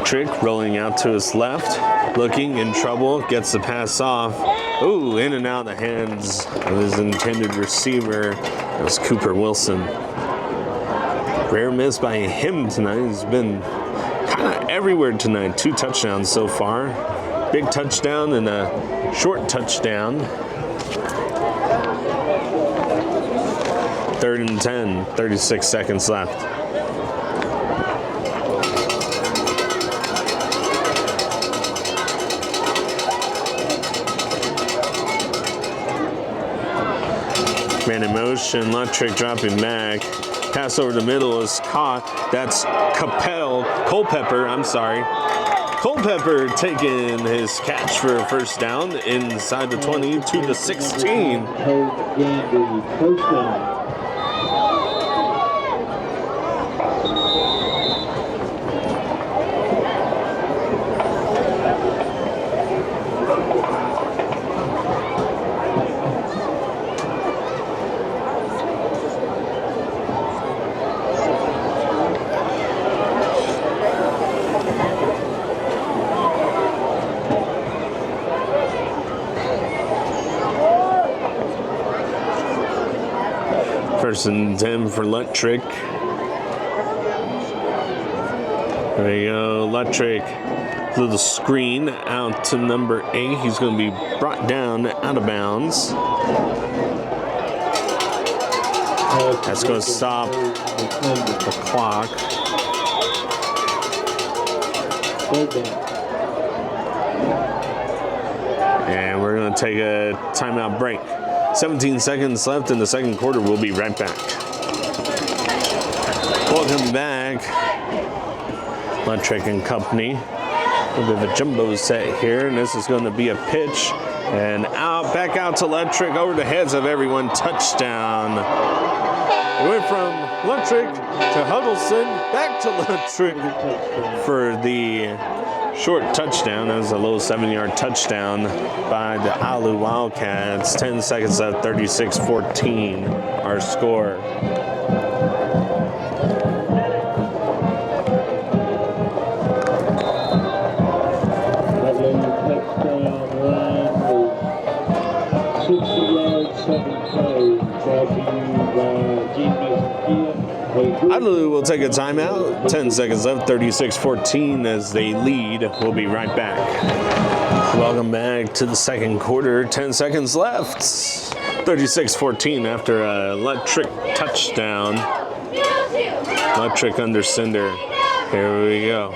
Trick rolling out to his left, looking in trouble, gets the pass off. Ooh, in and out of the hands of his intended receiver. That was Cooper Wilson. Rare miss by him tonight. He's been kind of everywhere tonight. 2 touchdowns so far. Big touchdown and a short touchdown. 3rd and 10, 36 seconds left. Man in motion, Lutrick dropping back. Pass over the middle is caught. That's Culpepper, I'm sorry. Culpepper taking his catch for a first down inside the 20 to the 16. First and 10 for Lutrick. There you go, Lutrick. Little screen out to number 8. He's going to be brought down out of bounds. That's going to stop the clock. And we're going to take a timeout break. 17 seconds left in the second quarter. We'll be right back. Welcome back. Lutrick and company. A little bit of a jumbo set here, and this is going to be a pitch. And back out to Lutrick over the heads of everyone. Touchdown. It went from Electric to Huddleston, back to Electric for the short touchdown. That was a low 7-yard touchdown by the Idalou Wildcats. 10 seconds left, 36-14, our score. Idalou will take a timeout. 10 seconds left, 36-14 as they lead. We'll be right back. Welcome back to the second quarter. 10 seconds left. 36-14 after an electric touchdown. Electric under Cinder. Here we go.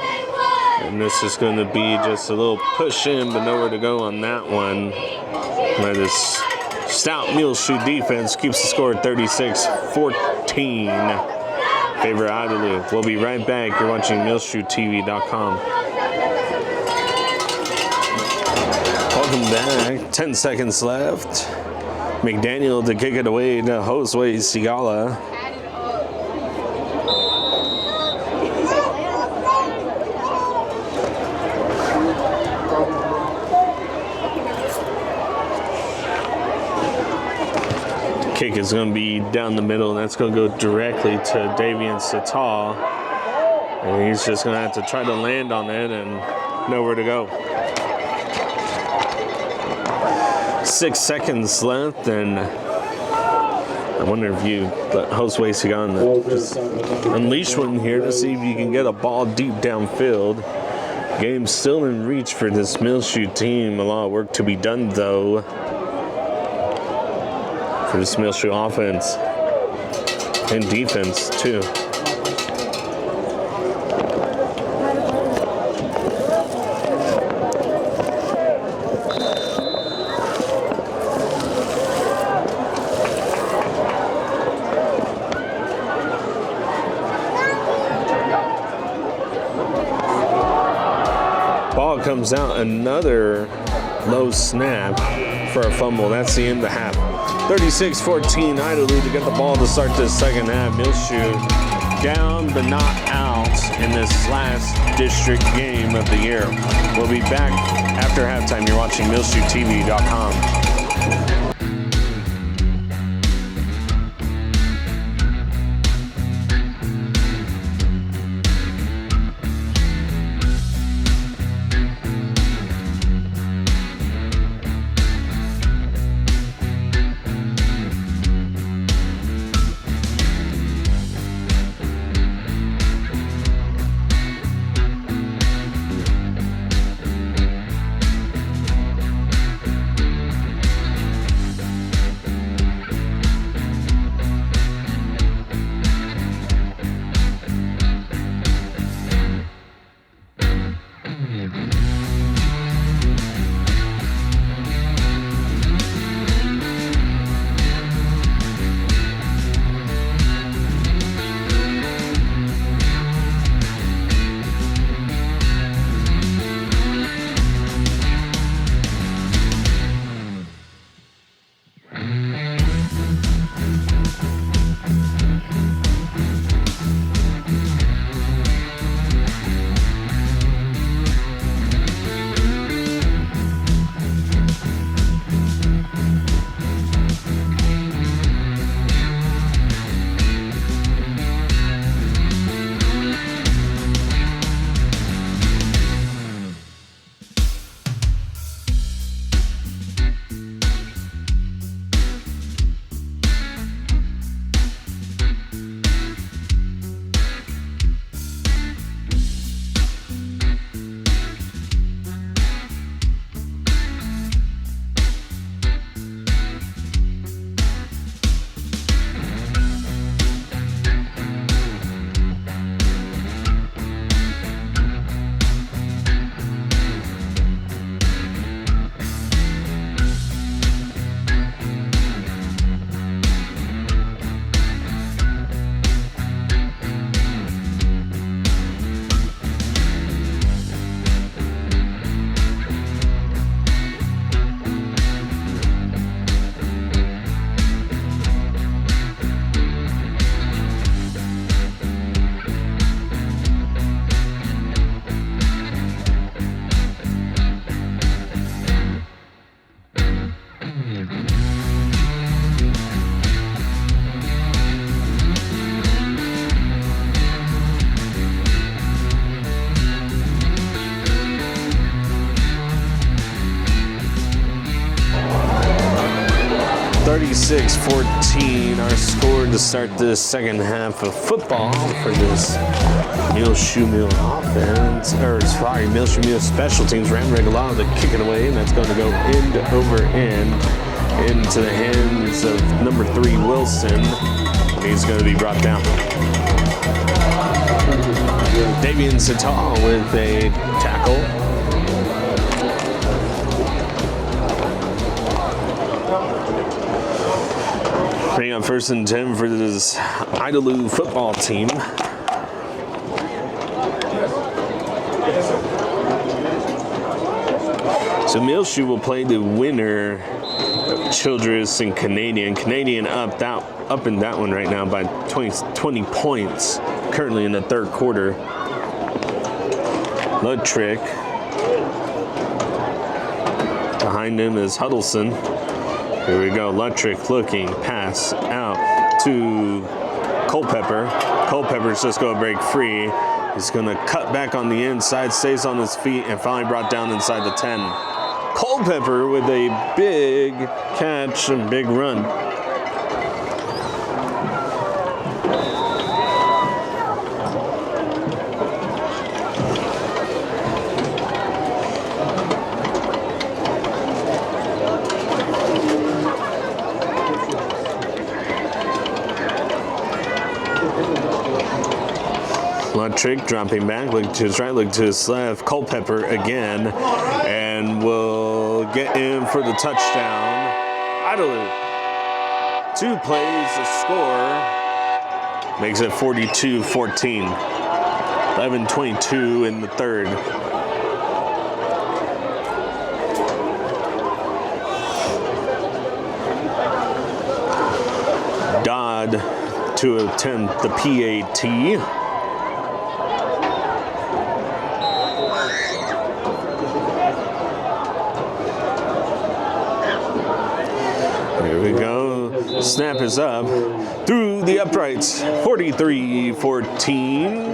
And this is going to be just a little push in, but nowhere to go on that one. By this stout Muleshoe defense keeps the score at 36-14. Favor Idalou. We'll be right back. You're watching MuleshoeTV.com. Welcome back. 10 seconds left. McDonald to kick it away to Josue Sigala. Kick is going to be down the middle, and that's going to go directly to Davian Satal. And he's just going to have to try to land on it and nowhere to go. 6 seconds left, and I wonder if you let Josue Sigala just unleash one here to see if you can get a ball deep downfield. Game's still in reach for this Muleshoe team. A lot of work to be done, though, for this Muleshoe offense and defense too. Ball comes out, another low snap for a fumble. That's the end of the half. 36-14, Idalou to get the ball to start this second half. Muleshoe down but not out in this last district game of the year. We'll be back after halftime. You're watching MuleshoeTV.com. 26-14, our score to start this second half of football for this Muleshoe Mule offense, Muleshoe Mule special teams. Reddell to kick it away, and that's going to go end over end into the hands of number 3 Wilson. He's going to be brought down. Davian Sital with a tackle. Bring up 1st and 10 for this Idalou football team. So Muleshoe will play the winner of Childress and Canadian. Canadian up in that one right now by 20 points, currently in the 3rd quarter. Ludtrick. Behind him is Huddleston. Here we go, Ludtrick looking, pass out to Culpepper. Culpepper's just going to break free. He's going to cut back on the inside, stays on his feet, and finally brought down inside the 10. Culpepper with a big catch and big run. Ludtrick dropping back, look to his right, look to his left. Culpepper again, and will get in for the touchdown. Idalou. 2 plays to score. Makes it 42-14. 11:22 in the 3rd. Dodd to attempt the PAT. Here we go. Snap is up through the uprights. 43-14.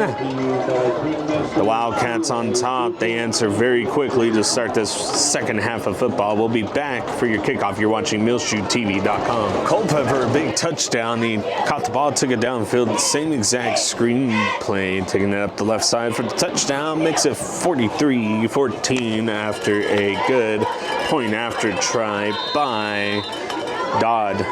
The Wildcats on top. They answer very quickly to start this second half of football. We'll be back for your kickoff. You're watching MuleshoeTV.com. Culpepper, big touchdown. He caught the ball, took it downfield. Same exact screen play, taking it up the left side for the touchdown. Makes it 43-14 after a good point after try by Dodd.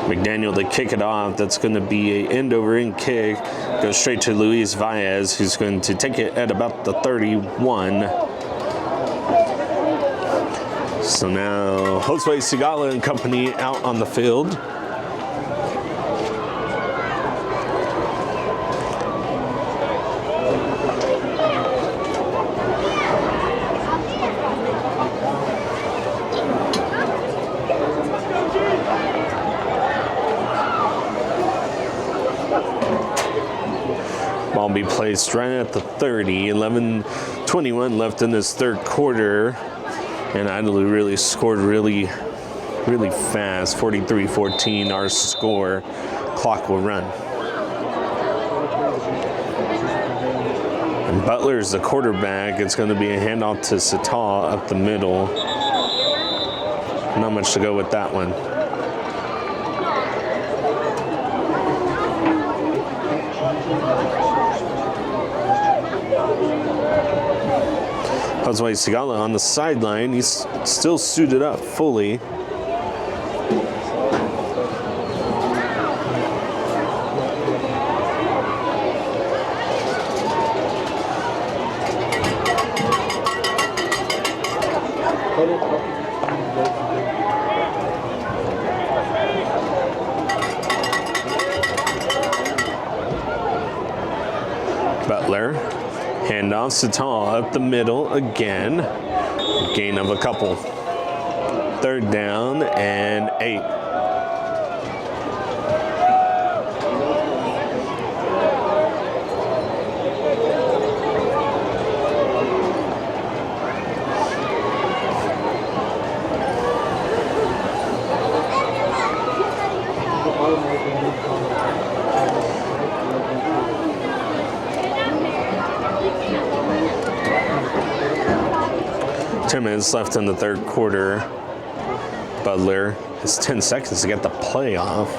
McDaniel to kick it off. That's going to be an end-over-end kick. Goes straight to Luis Valles, who's going to take it at about the 31. So now Josue Sigala and company out on the field. Ball be placed right at the 30. 11:21 left in this 3rd quarter. And Idalou really scored really fast. 43-14 our score. Clock will run. And Butler's the quarterback. It's going to be a handoff to Sital up the middle. Not much to go with that one. Josue Sigala on the sideline. He's still suited up fully. Butler. Handoff, Sital up the middle again. Gain of a couple. 3rd down and 8. Minutes left in the 3rd quarter. Butler has 10 seconds to get the play off.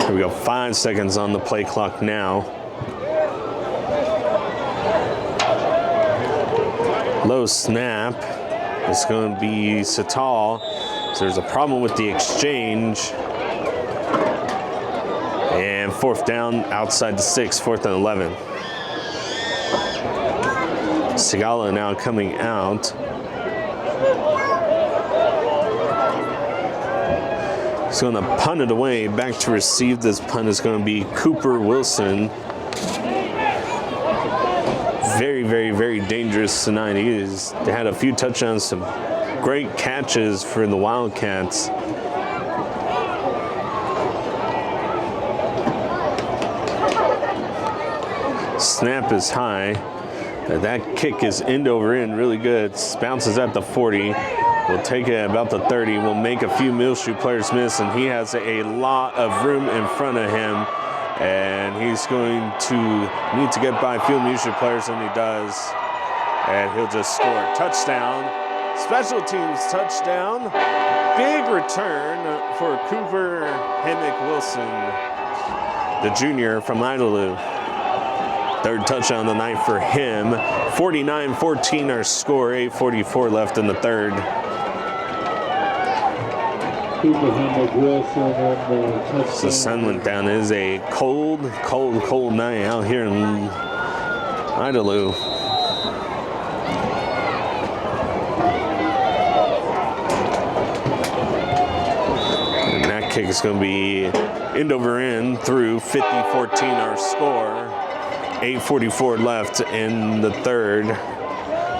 Here we go, 5 seconds on the play clock now. Low snap. It's going to be Sital. So there's a problem with the exchange. And 4th down outside the 6, 4th and 11. Sigala now coming out. He's going to punt it away. Back to receive this punt is going to be Cooper Wilson. Very, very, very dangerous tonight. They had a few touchdowns, some great catches for the Wildcats. Snap is high. That kick is end over end, really good. Bounces at the 40. We'll take it at about the 30. We'll make a few Muleshoe players miss, and he has a lot of room in front of him. And he's going to need to get by a few Muleshoe players, and he does. And he'll just score. Touchdown. Special teams touchdown. Big return for Cooper Hemmick Wilson, the junior from Idalou. 3rd touchdown of the night for him. 49-14 our score. 8:44 left in the 3rd. The sun went down. It is a cold night out here in Idalou. And that kick is going to be end over end through 50-14 our score. 8:44 left in the 3rd.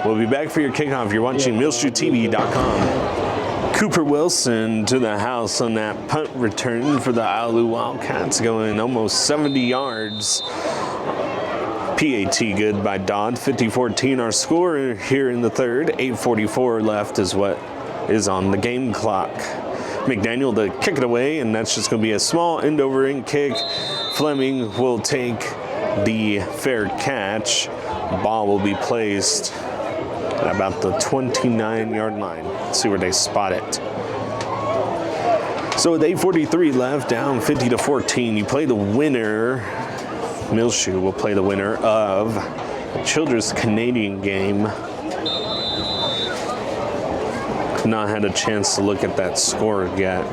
We'll be back for your kickoff. You're watching MuleshoeTV.com. Cooper Wilson to the house on that punt return for the Idalou Wildcats, going almost 70 yards. PAT good by Dodd. 50-14 our score here in the 3rd. 8:44 left is what is on the game clock. McDonald to kick it away, and that's just going to be a small end over end kick. Fleming will take the fair catch. Ball will be placed at about the 29-yard line. Let's see where they spot it. So with 8:43 left, down 50-14, you play the winner. Muleshoe will play the winner of the Children's Canadian game. Not had a chance to look at that score yet.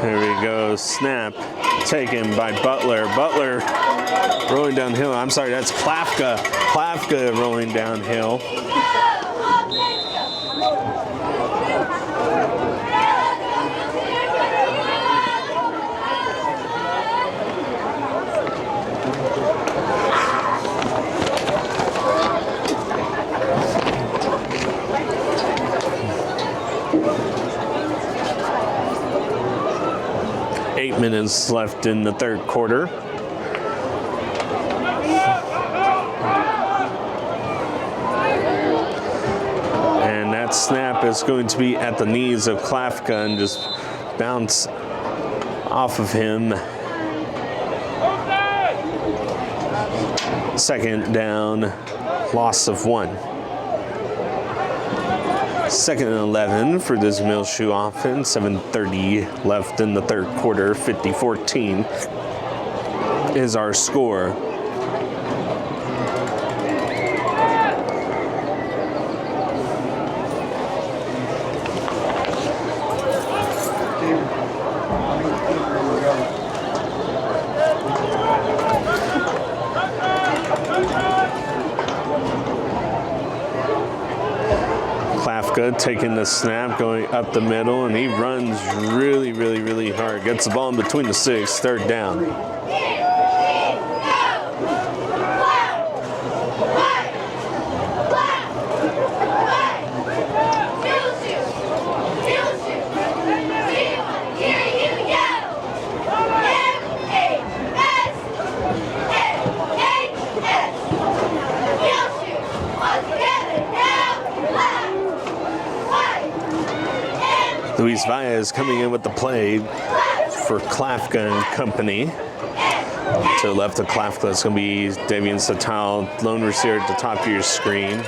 There we go, snap taken by Butler. Butler rolling downhill. I'm sorry, that's Klafka. Klafka rolling downhill. Minutes left in the 3rd quarter. And that snap is going to be at the knees of Klafka and just bounce off of him. 2nd down, loss of 1. 2nd and 11 for this Muleshoe offense. 7:30 left in the 3rd quarter. 50-14 is our score. Taking the snap, going up the middle, and he runs really, really, really hard. Gets the ball in between the 6, 3rd down. Luis Valles coming in with the play for Klafka and company. To the left of Klafka, it's going to be Davian Satal, lone receiver at the top of your screen.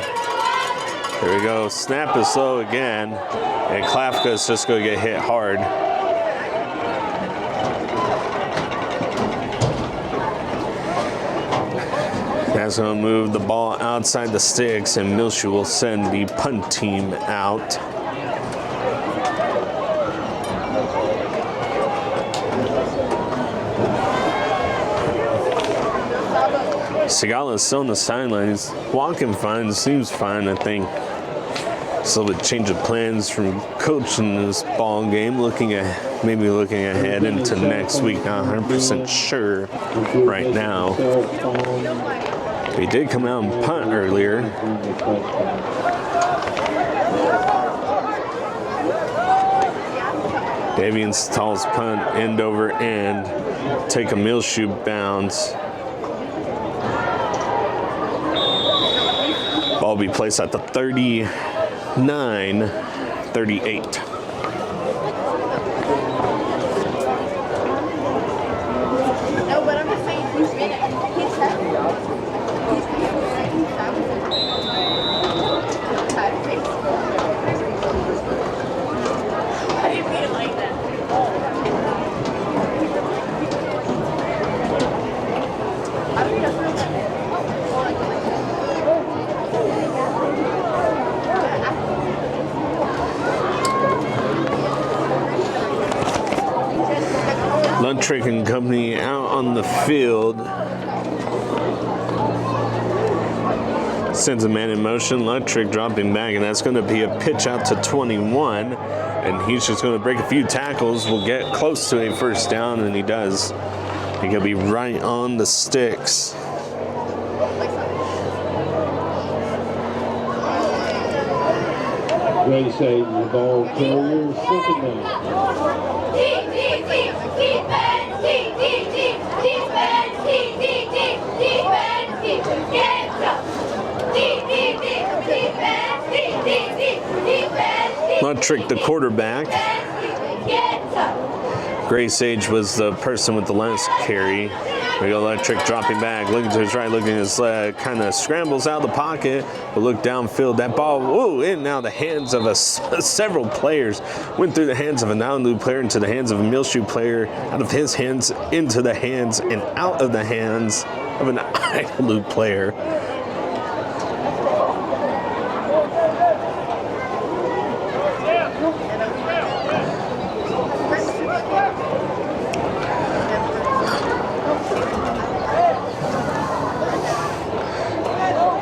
Here we go. Snap is slow again, and Klafka is just going to get hit hard. That's going to move the ball outside the sticks, and Muleshoe will send the punt team out. Segala is still on the sidelines, walking fine, seems fine, I think. Just a little bit change of plans from coaching this ball game, maybe looking ahead into next week. Not 100% sure right now. He did come out and punt earlier. Davian Satal's punt, end over end, take a Muleshoe bounce. Ball will be placed at the 39-38. Luntrick and company out on the field. Sends a man in motion. Luntrick dropping back, and that's going to be a pitch out to 21. And he's just going to break a few tackles. Will get close to a first down, and he does. He's going to be right on the sticks. Race a ball carrier, second down. Luntrick, the quarterback. Gray Sage was the person with the last carry. We go Luntrick dropping back, looking to his right, looking at his left, kind of scrambles out of the pocket, but look downfield. That ball, whoa, in now the hands of several players. Went through the hands of an Idalou player into the hands of a Muleshoe player, out of his hands into the hands and out of the hands of an Idalou player.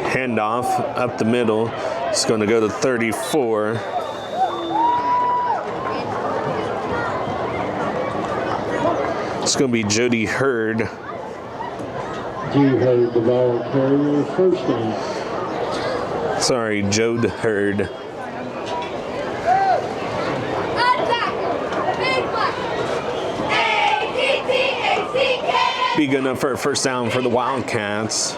Handoff up the middle. It's going to go to 34. It's going to be Jody Hurd. Jody Hurd, the ball carrier, first down. Sorry, Jode Hurd. Be good enough for a first down for the Wildcats.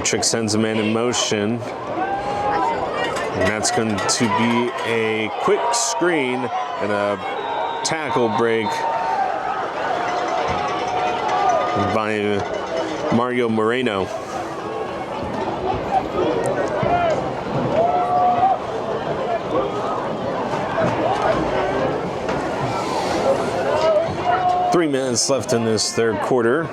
Trick sends a man in motion. And that's going to be a quick screen and a tackle break by Mario Moreno. Three minutes left in this third quarter.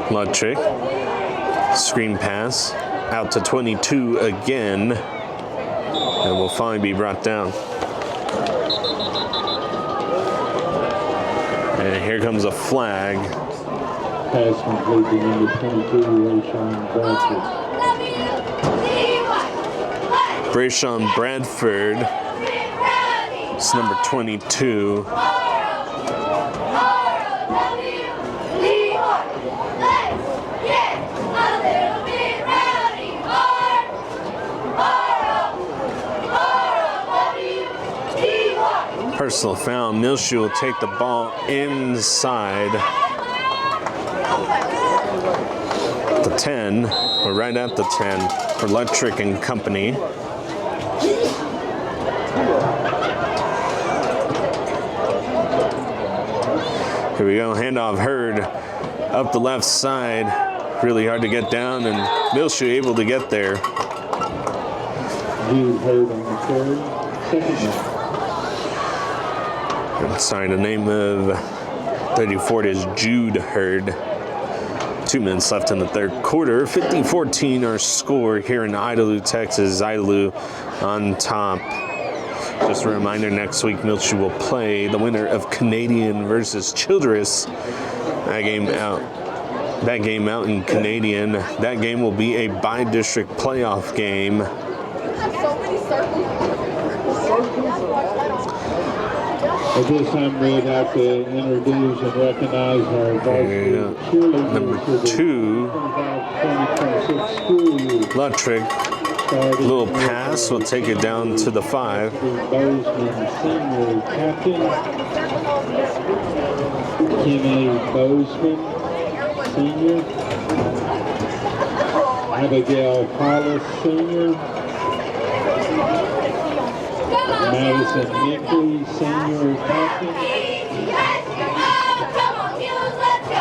Luntrick, screen pass out to 22 again, and will finally be brought down. And here comes a flag. Pass complete to number 22, Brayshawn Bradford. It's number 22. Personal foul. Muleshoe will take the ball inside the 10, or right at the 10 for Electric and Company. Here we go, handoff Hurd up the left side. Really hard to get down, and Muleshoe able to get there. Hurd on the carry. Sorry, the name of 34 is Jude Hurd. 2 minutes left in the third quarter. 50-14 our score here in Idalou, Texas. Idalou on top. Just a reminder, next week Muleshoe will play the winner of Canadian versus Childress. That game out in Canadian. That game will be a bi-district playoff game. At this time, we'd have to introduce and recognize our varsity cheerleaders. Number 2, 25-26 school year. Electric. Little pass will take it down to the 5. Bozeman senior captain. Kenny Bozeman senior. Abigail Hollis senior. Madison Nickley, senior captain.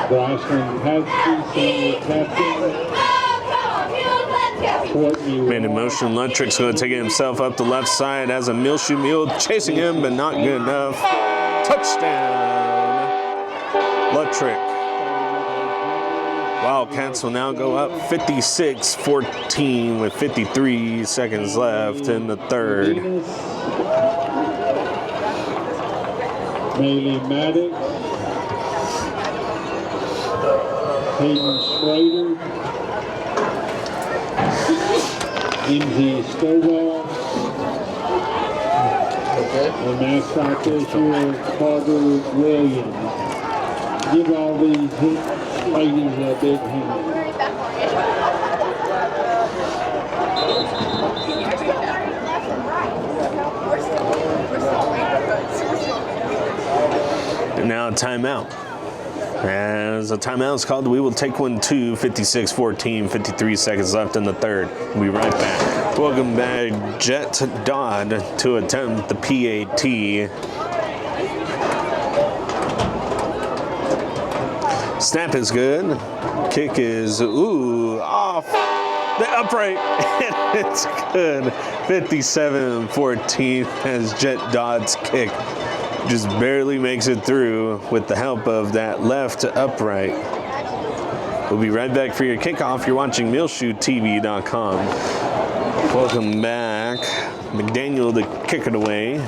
Bryson Patsky, senior captain. Man in motion. Electric's going to take it himself up the left side as a Muleshoe Mule chasing him, but not good enough. Touchdown, Electric. Wildcats will now go up 56-14 with 53 seconds left in the third. Bailey Maddox, Hayden Schrader, MZ Stovall, and mascot this year, Carter Williams. Give all these ladies a big hand. And now a timeout. As a timeout is called, we will take one too. 56-14, 53 seconds left in the third. We'll be right back. Welcome back, Jet Dodd to attempt the PAT. Snap is good. Kick is, off the upright. And it's good. 57-14 as Jet Dodd's kick just barely makes it through with the help of that left upright. We'll be right back for your kickoff. You're watching MuleshoeTV.com. Welcome back. McDaniel to kick it away.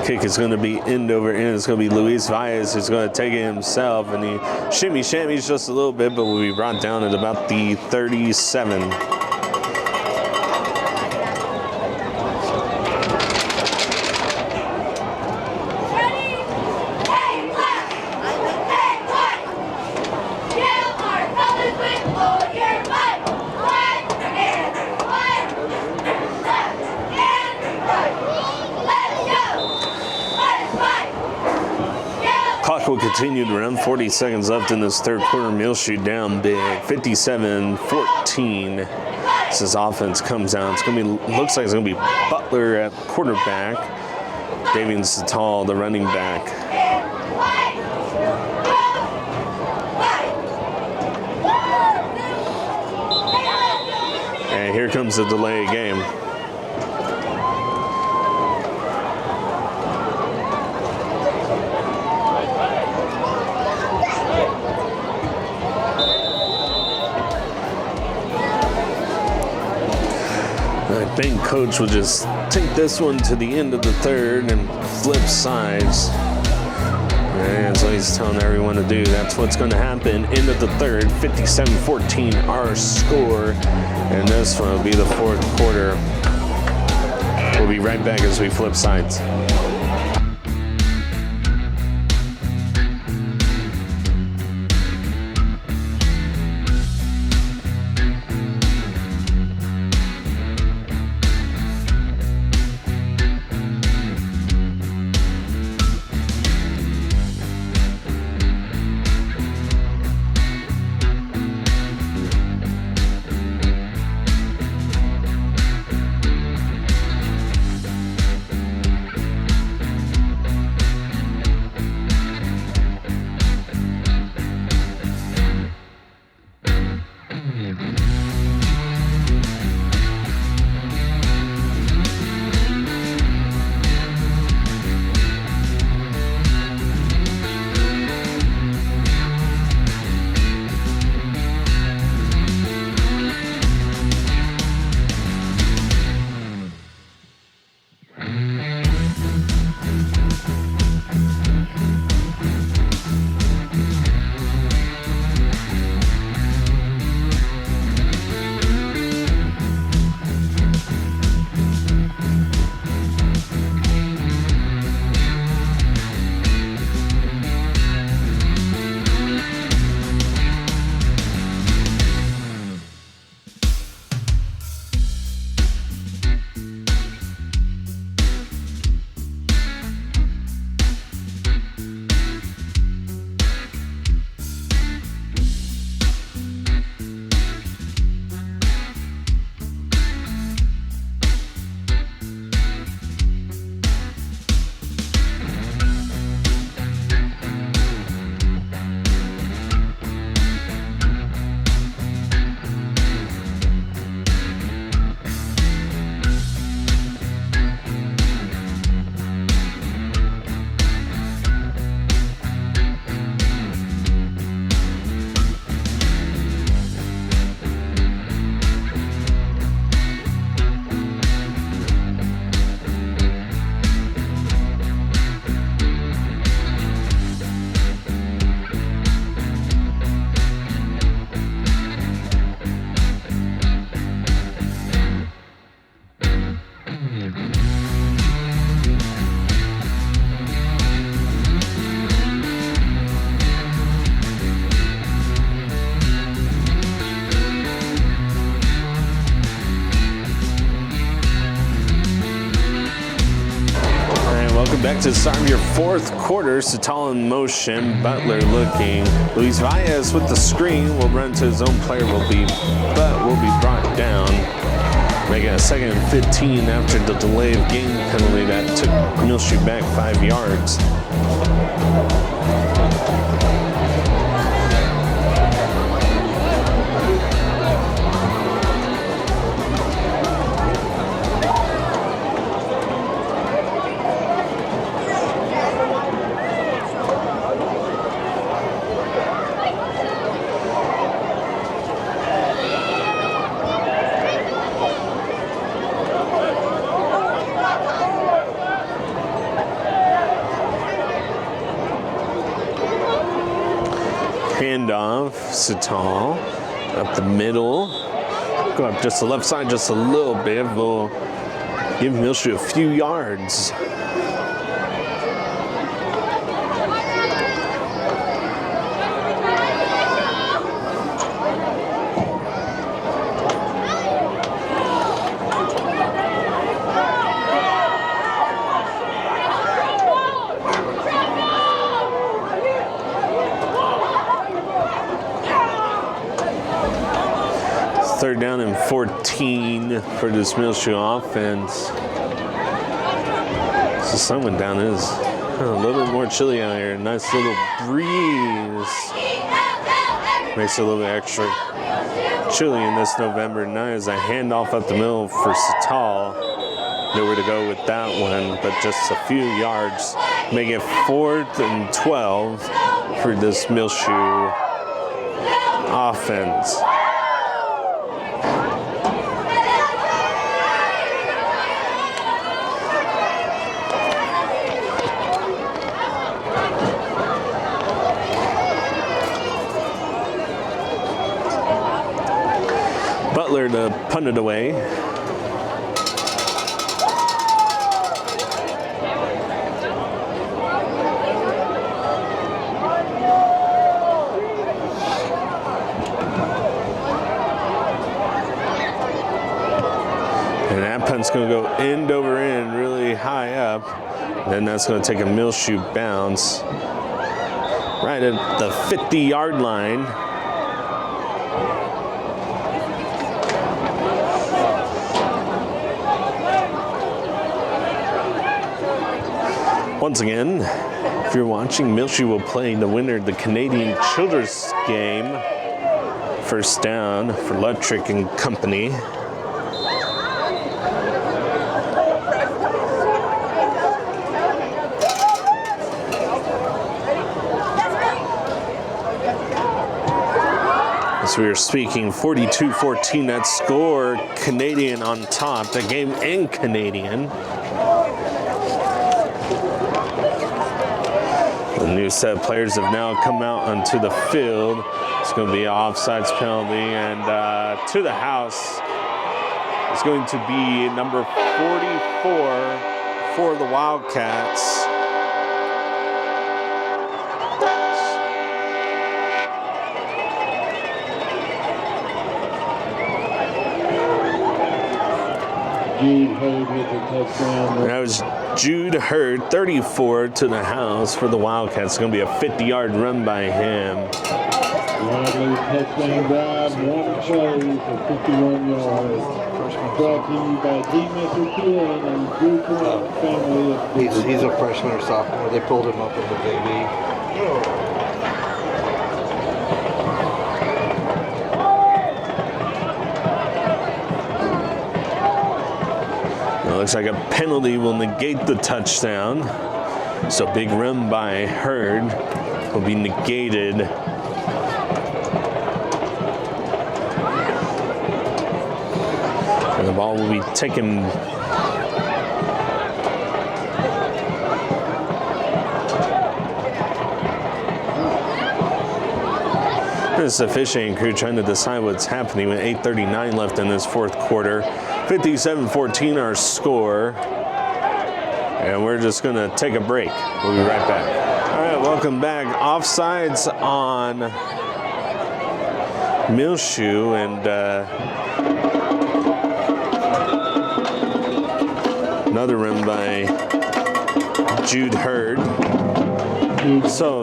Kick is going to be end over end. It's going to be Luis Valles who's going to take it himself, and he shimmies just a little bit, but will be brought down at about the 37. Will continue to run. 40 seconds left in this third quarter. Muleshoe down big, 57-14. As this offense comes out, it's gonna be, looks like it's gonna be Butler at quarterback. Davian Satal, the running back. And here comes the delay game. I think Coach will just take this one to the end of the third and flip sides. And that's what he's telling everyone to do. That's what's going to happen. End of the third, 57-14 our score. And this one will be the fourth quarter. We'll be right back as we flip sides. Back to the start of your fourth quarter. Sital in motion. Butler looking. Luis Valles with the screen. Will run to his own player. Will be brought down. Making a 2nd and 15 after the delay of game penalty that took Muleshoe back 5 yards. Handoff, Sital up the middle. Go up just the left side just a little bit. We'll give Muleshoe a few yards. Third down and 14 for this Muleshoe offense. So the sun went down. It is a little bit more chilly out here. Nice little breeze. Makes it a little bit extra chilly in this November night as I hand off up the middle for Sital. Nowhere to go with that one, but just a few yards. Make it 4th and 12 for this Muleshoe offense. Butler to punt it away. And that punt's going to go end over end really high up. Then that's going to take a Muleshoe bounce right at the 50-yard line. Once again, if you're watching, Muleshoe will play the winner of the Canadian Children's game. First down for Luttrick and company. As we were speaking, 42-14, that score, Canadian on top. The game in Canadian. The new set of players have now come out onto the field. It's going to be an offsides penalty, and to the house is going to be number 44 for the Wildcats. Jude Hurd with the touchdown. That was Jude Hurd, 34 to the house for the Wildcats. It's going to be a 50-yard run by him. Lively touchdown drive, one play for 51 yards. Brought to you by Dement and Burton family. He's a freshman or sophomore. They pulled him up as a baby. Looks like a penalty will negate the touchdown. So big run by Hurd will be negated. And the ball will be taken. This is the officiating crew trying to decide what's happening with 8:39 left in this fourth quarter. 57-14 our score. And we're just going to take a break. We'll be right back. All right, welcome back. Offsides on Muleshoe, and another run by Jude Hurd. So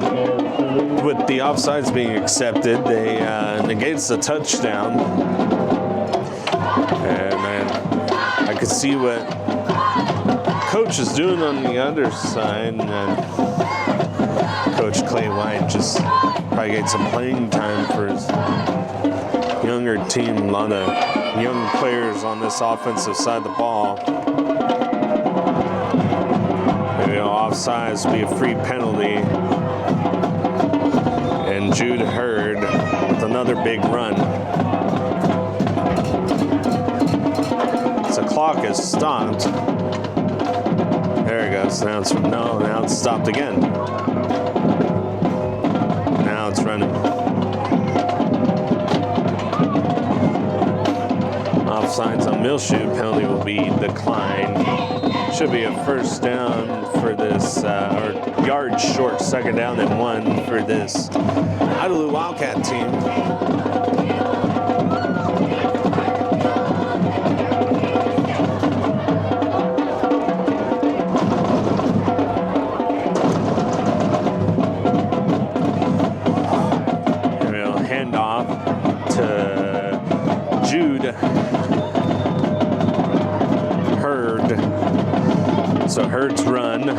with the offsides being accepted, they negates the touchdown. And then I could see what Coach is doing on the other side. And Coach Clay White just probably getting some playing time for his younger team. A lot of young players on this offensive side of the ball. Maybe offsides will be a free penalty. And Jude Hurd with another big run. The clock is stopped. There it goes. Now it's stopped again. Now it's running. Offsides on Muleshoe. Penalty will be declined. Should be a first down for this, or yards short, second down and 1 for this Idalou Wildcat team. Handoff to Jude Hurd. So Hurd's run.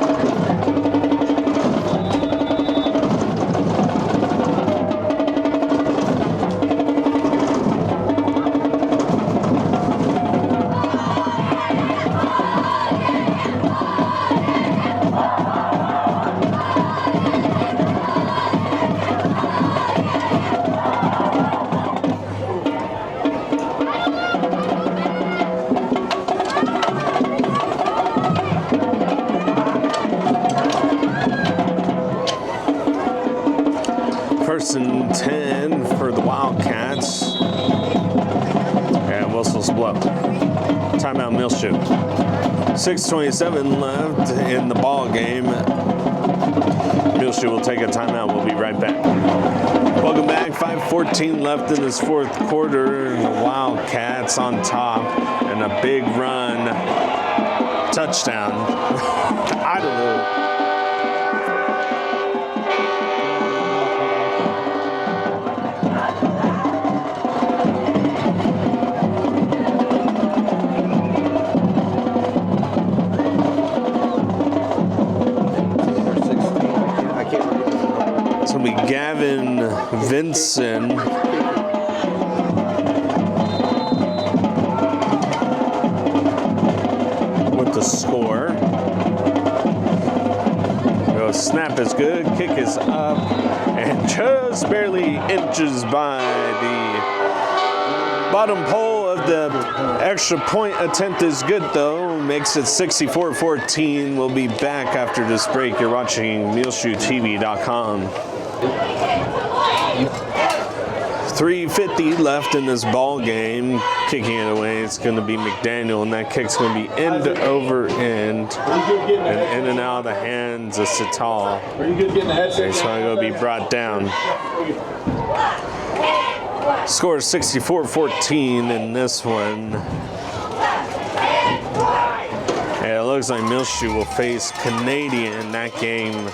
First and 10 for the Wildcats. And whistles blow. Timeout Muleshoe. 6:27 left in the ball game. Muleshoe will take a timeout. We'll be right back. Welcome back. 5:14 left in this fourth quarter. The Wildcats on top and a big run. Touchdown. Idalou. Gavin Vinson with the score. The snap is good, kick is up, and just barely inches by the bottom pole of the extra point attempt is good though. Makes it 64-14. We'll be back after this break. You're watching MuleshoeTV.com. 3:50 left in this ball game. Kicking it away, it's going to be McDonald, and that kick's going to be end over end and in and out of the hands of Sital. It's going to be brought down. Score 64-14 in this one. Yeah, it looks like Muleshoe will face Canadian. That game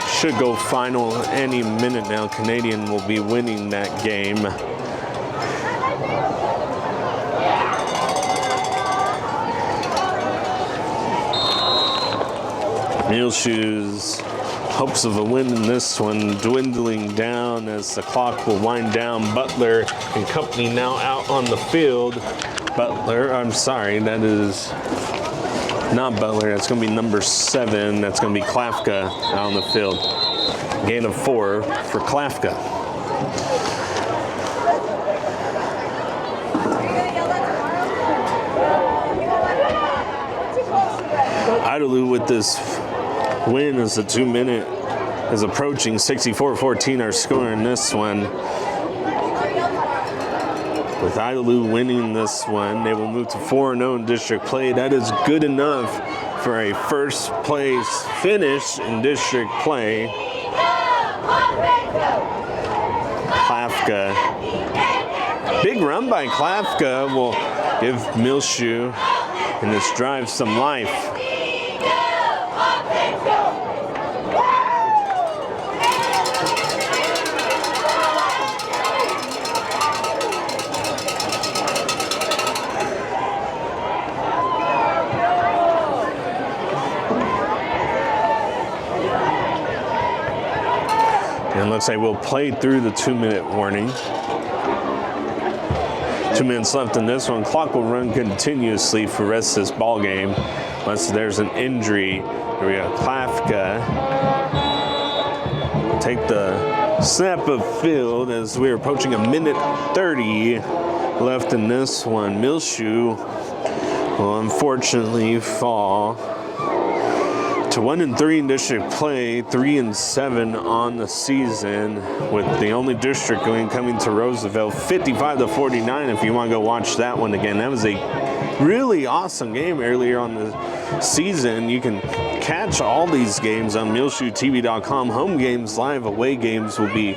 should go final any minute now. Canadian will be winning that game. Muleshoe's hopes of a win in this one dwindling down as the clock will wind down. Butler and company now out on the field. Butler, I'm sorry, that is not Butler. That's going to be number 7. That's going to be Klafka out on the field. Gain of 4 for Klafka. Idalou with this win as the 2-minute is approaching. 64-14 our score in this one. With Idalou winning this one, they will move to 4-0 in district play. That is good enough for a first place finish in district play. Klafka. Big run by Klafka will give Muleshoe in this drive some life. And looks like we'll play through the 2-minute warning. 2 minutes left in this one. Clock will run continuously for the rest of this ball game unless there's an injury. Here we go. Klafka take the snap of field as we're approaching 1:30 left in this one. Muleshoe will unfortunately fall to 1-3 in district play, 3-7 on the season, with the only district coming to Roosevelt, 55-49. If you want to go watch that one again, that was a really awesome game earlier on the season. You can catch all these games on MuleshoeTV.com. Home games, live away games will be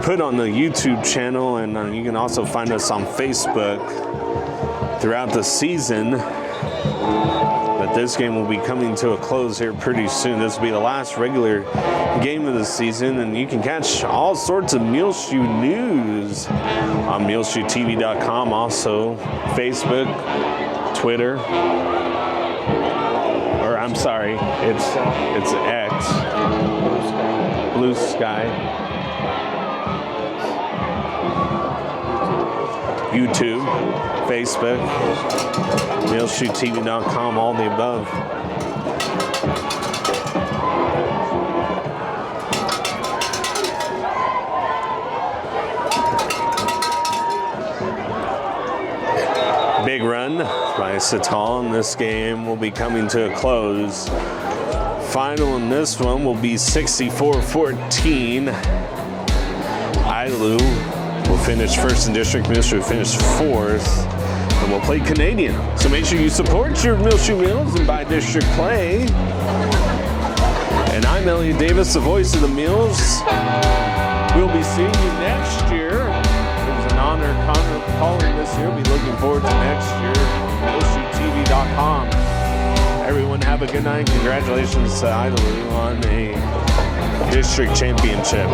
put on the YouTube channel, and you can also find us on Facebook throughout the season. But this game will be coming to a close here pretty soon. This will be the last regular game of the season, and you can catch all sorts of Muleshoe news on MuleshoeTV.com, also Facebook, Twitter, or I'm sorry, it's X, Blue Sky, YouTube, Facebook, MuleshoeTV.com, all the above. Big run by Sital, and this game will be coming to a close. Final in this one will be 64-14. Idalou will finish first in district. Muleshoe will finish fourth. And we'll play Canadian. So make sure you support your Muleshoe Mules and buy district play. And I'm Elliott Davis, the voice of the Mules. We'll be seeing you next year. It was an honor calling this year. We'll be looking forward to next year. MuleshoeTV.com. Everyone have a good night. Congratulations to Idalou on a district championship.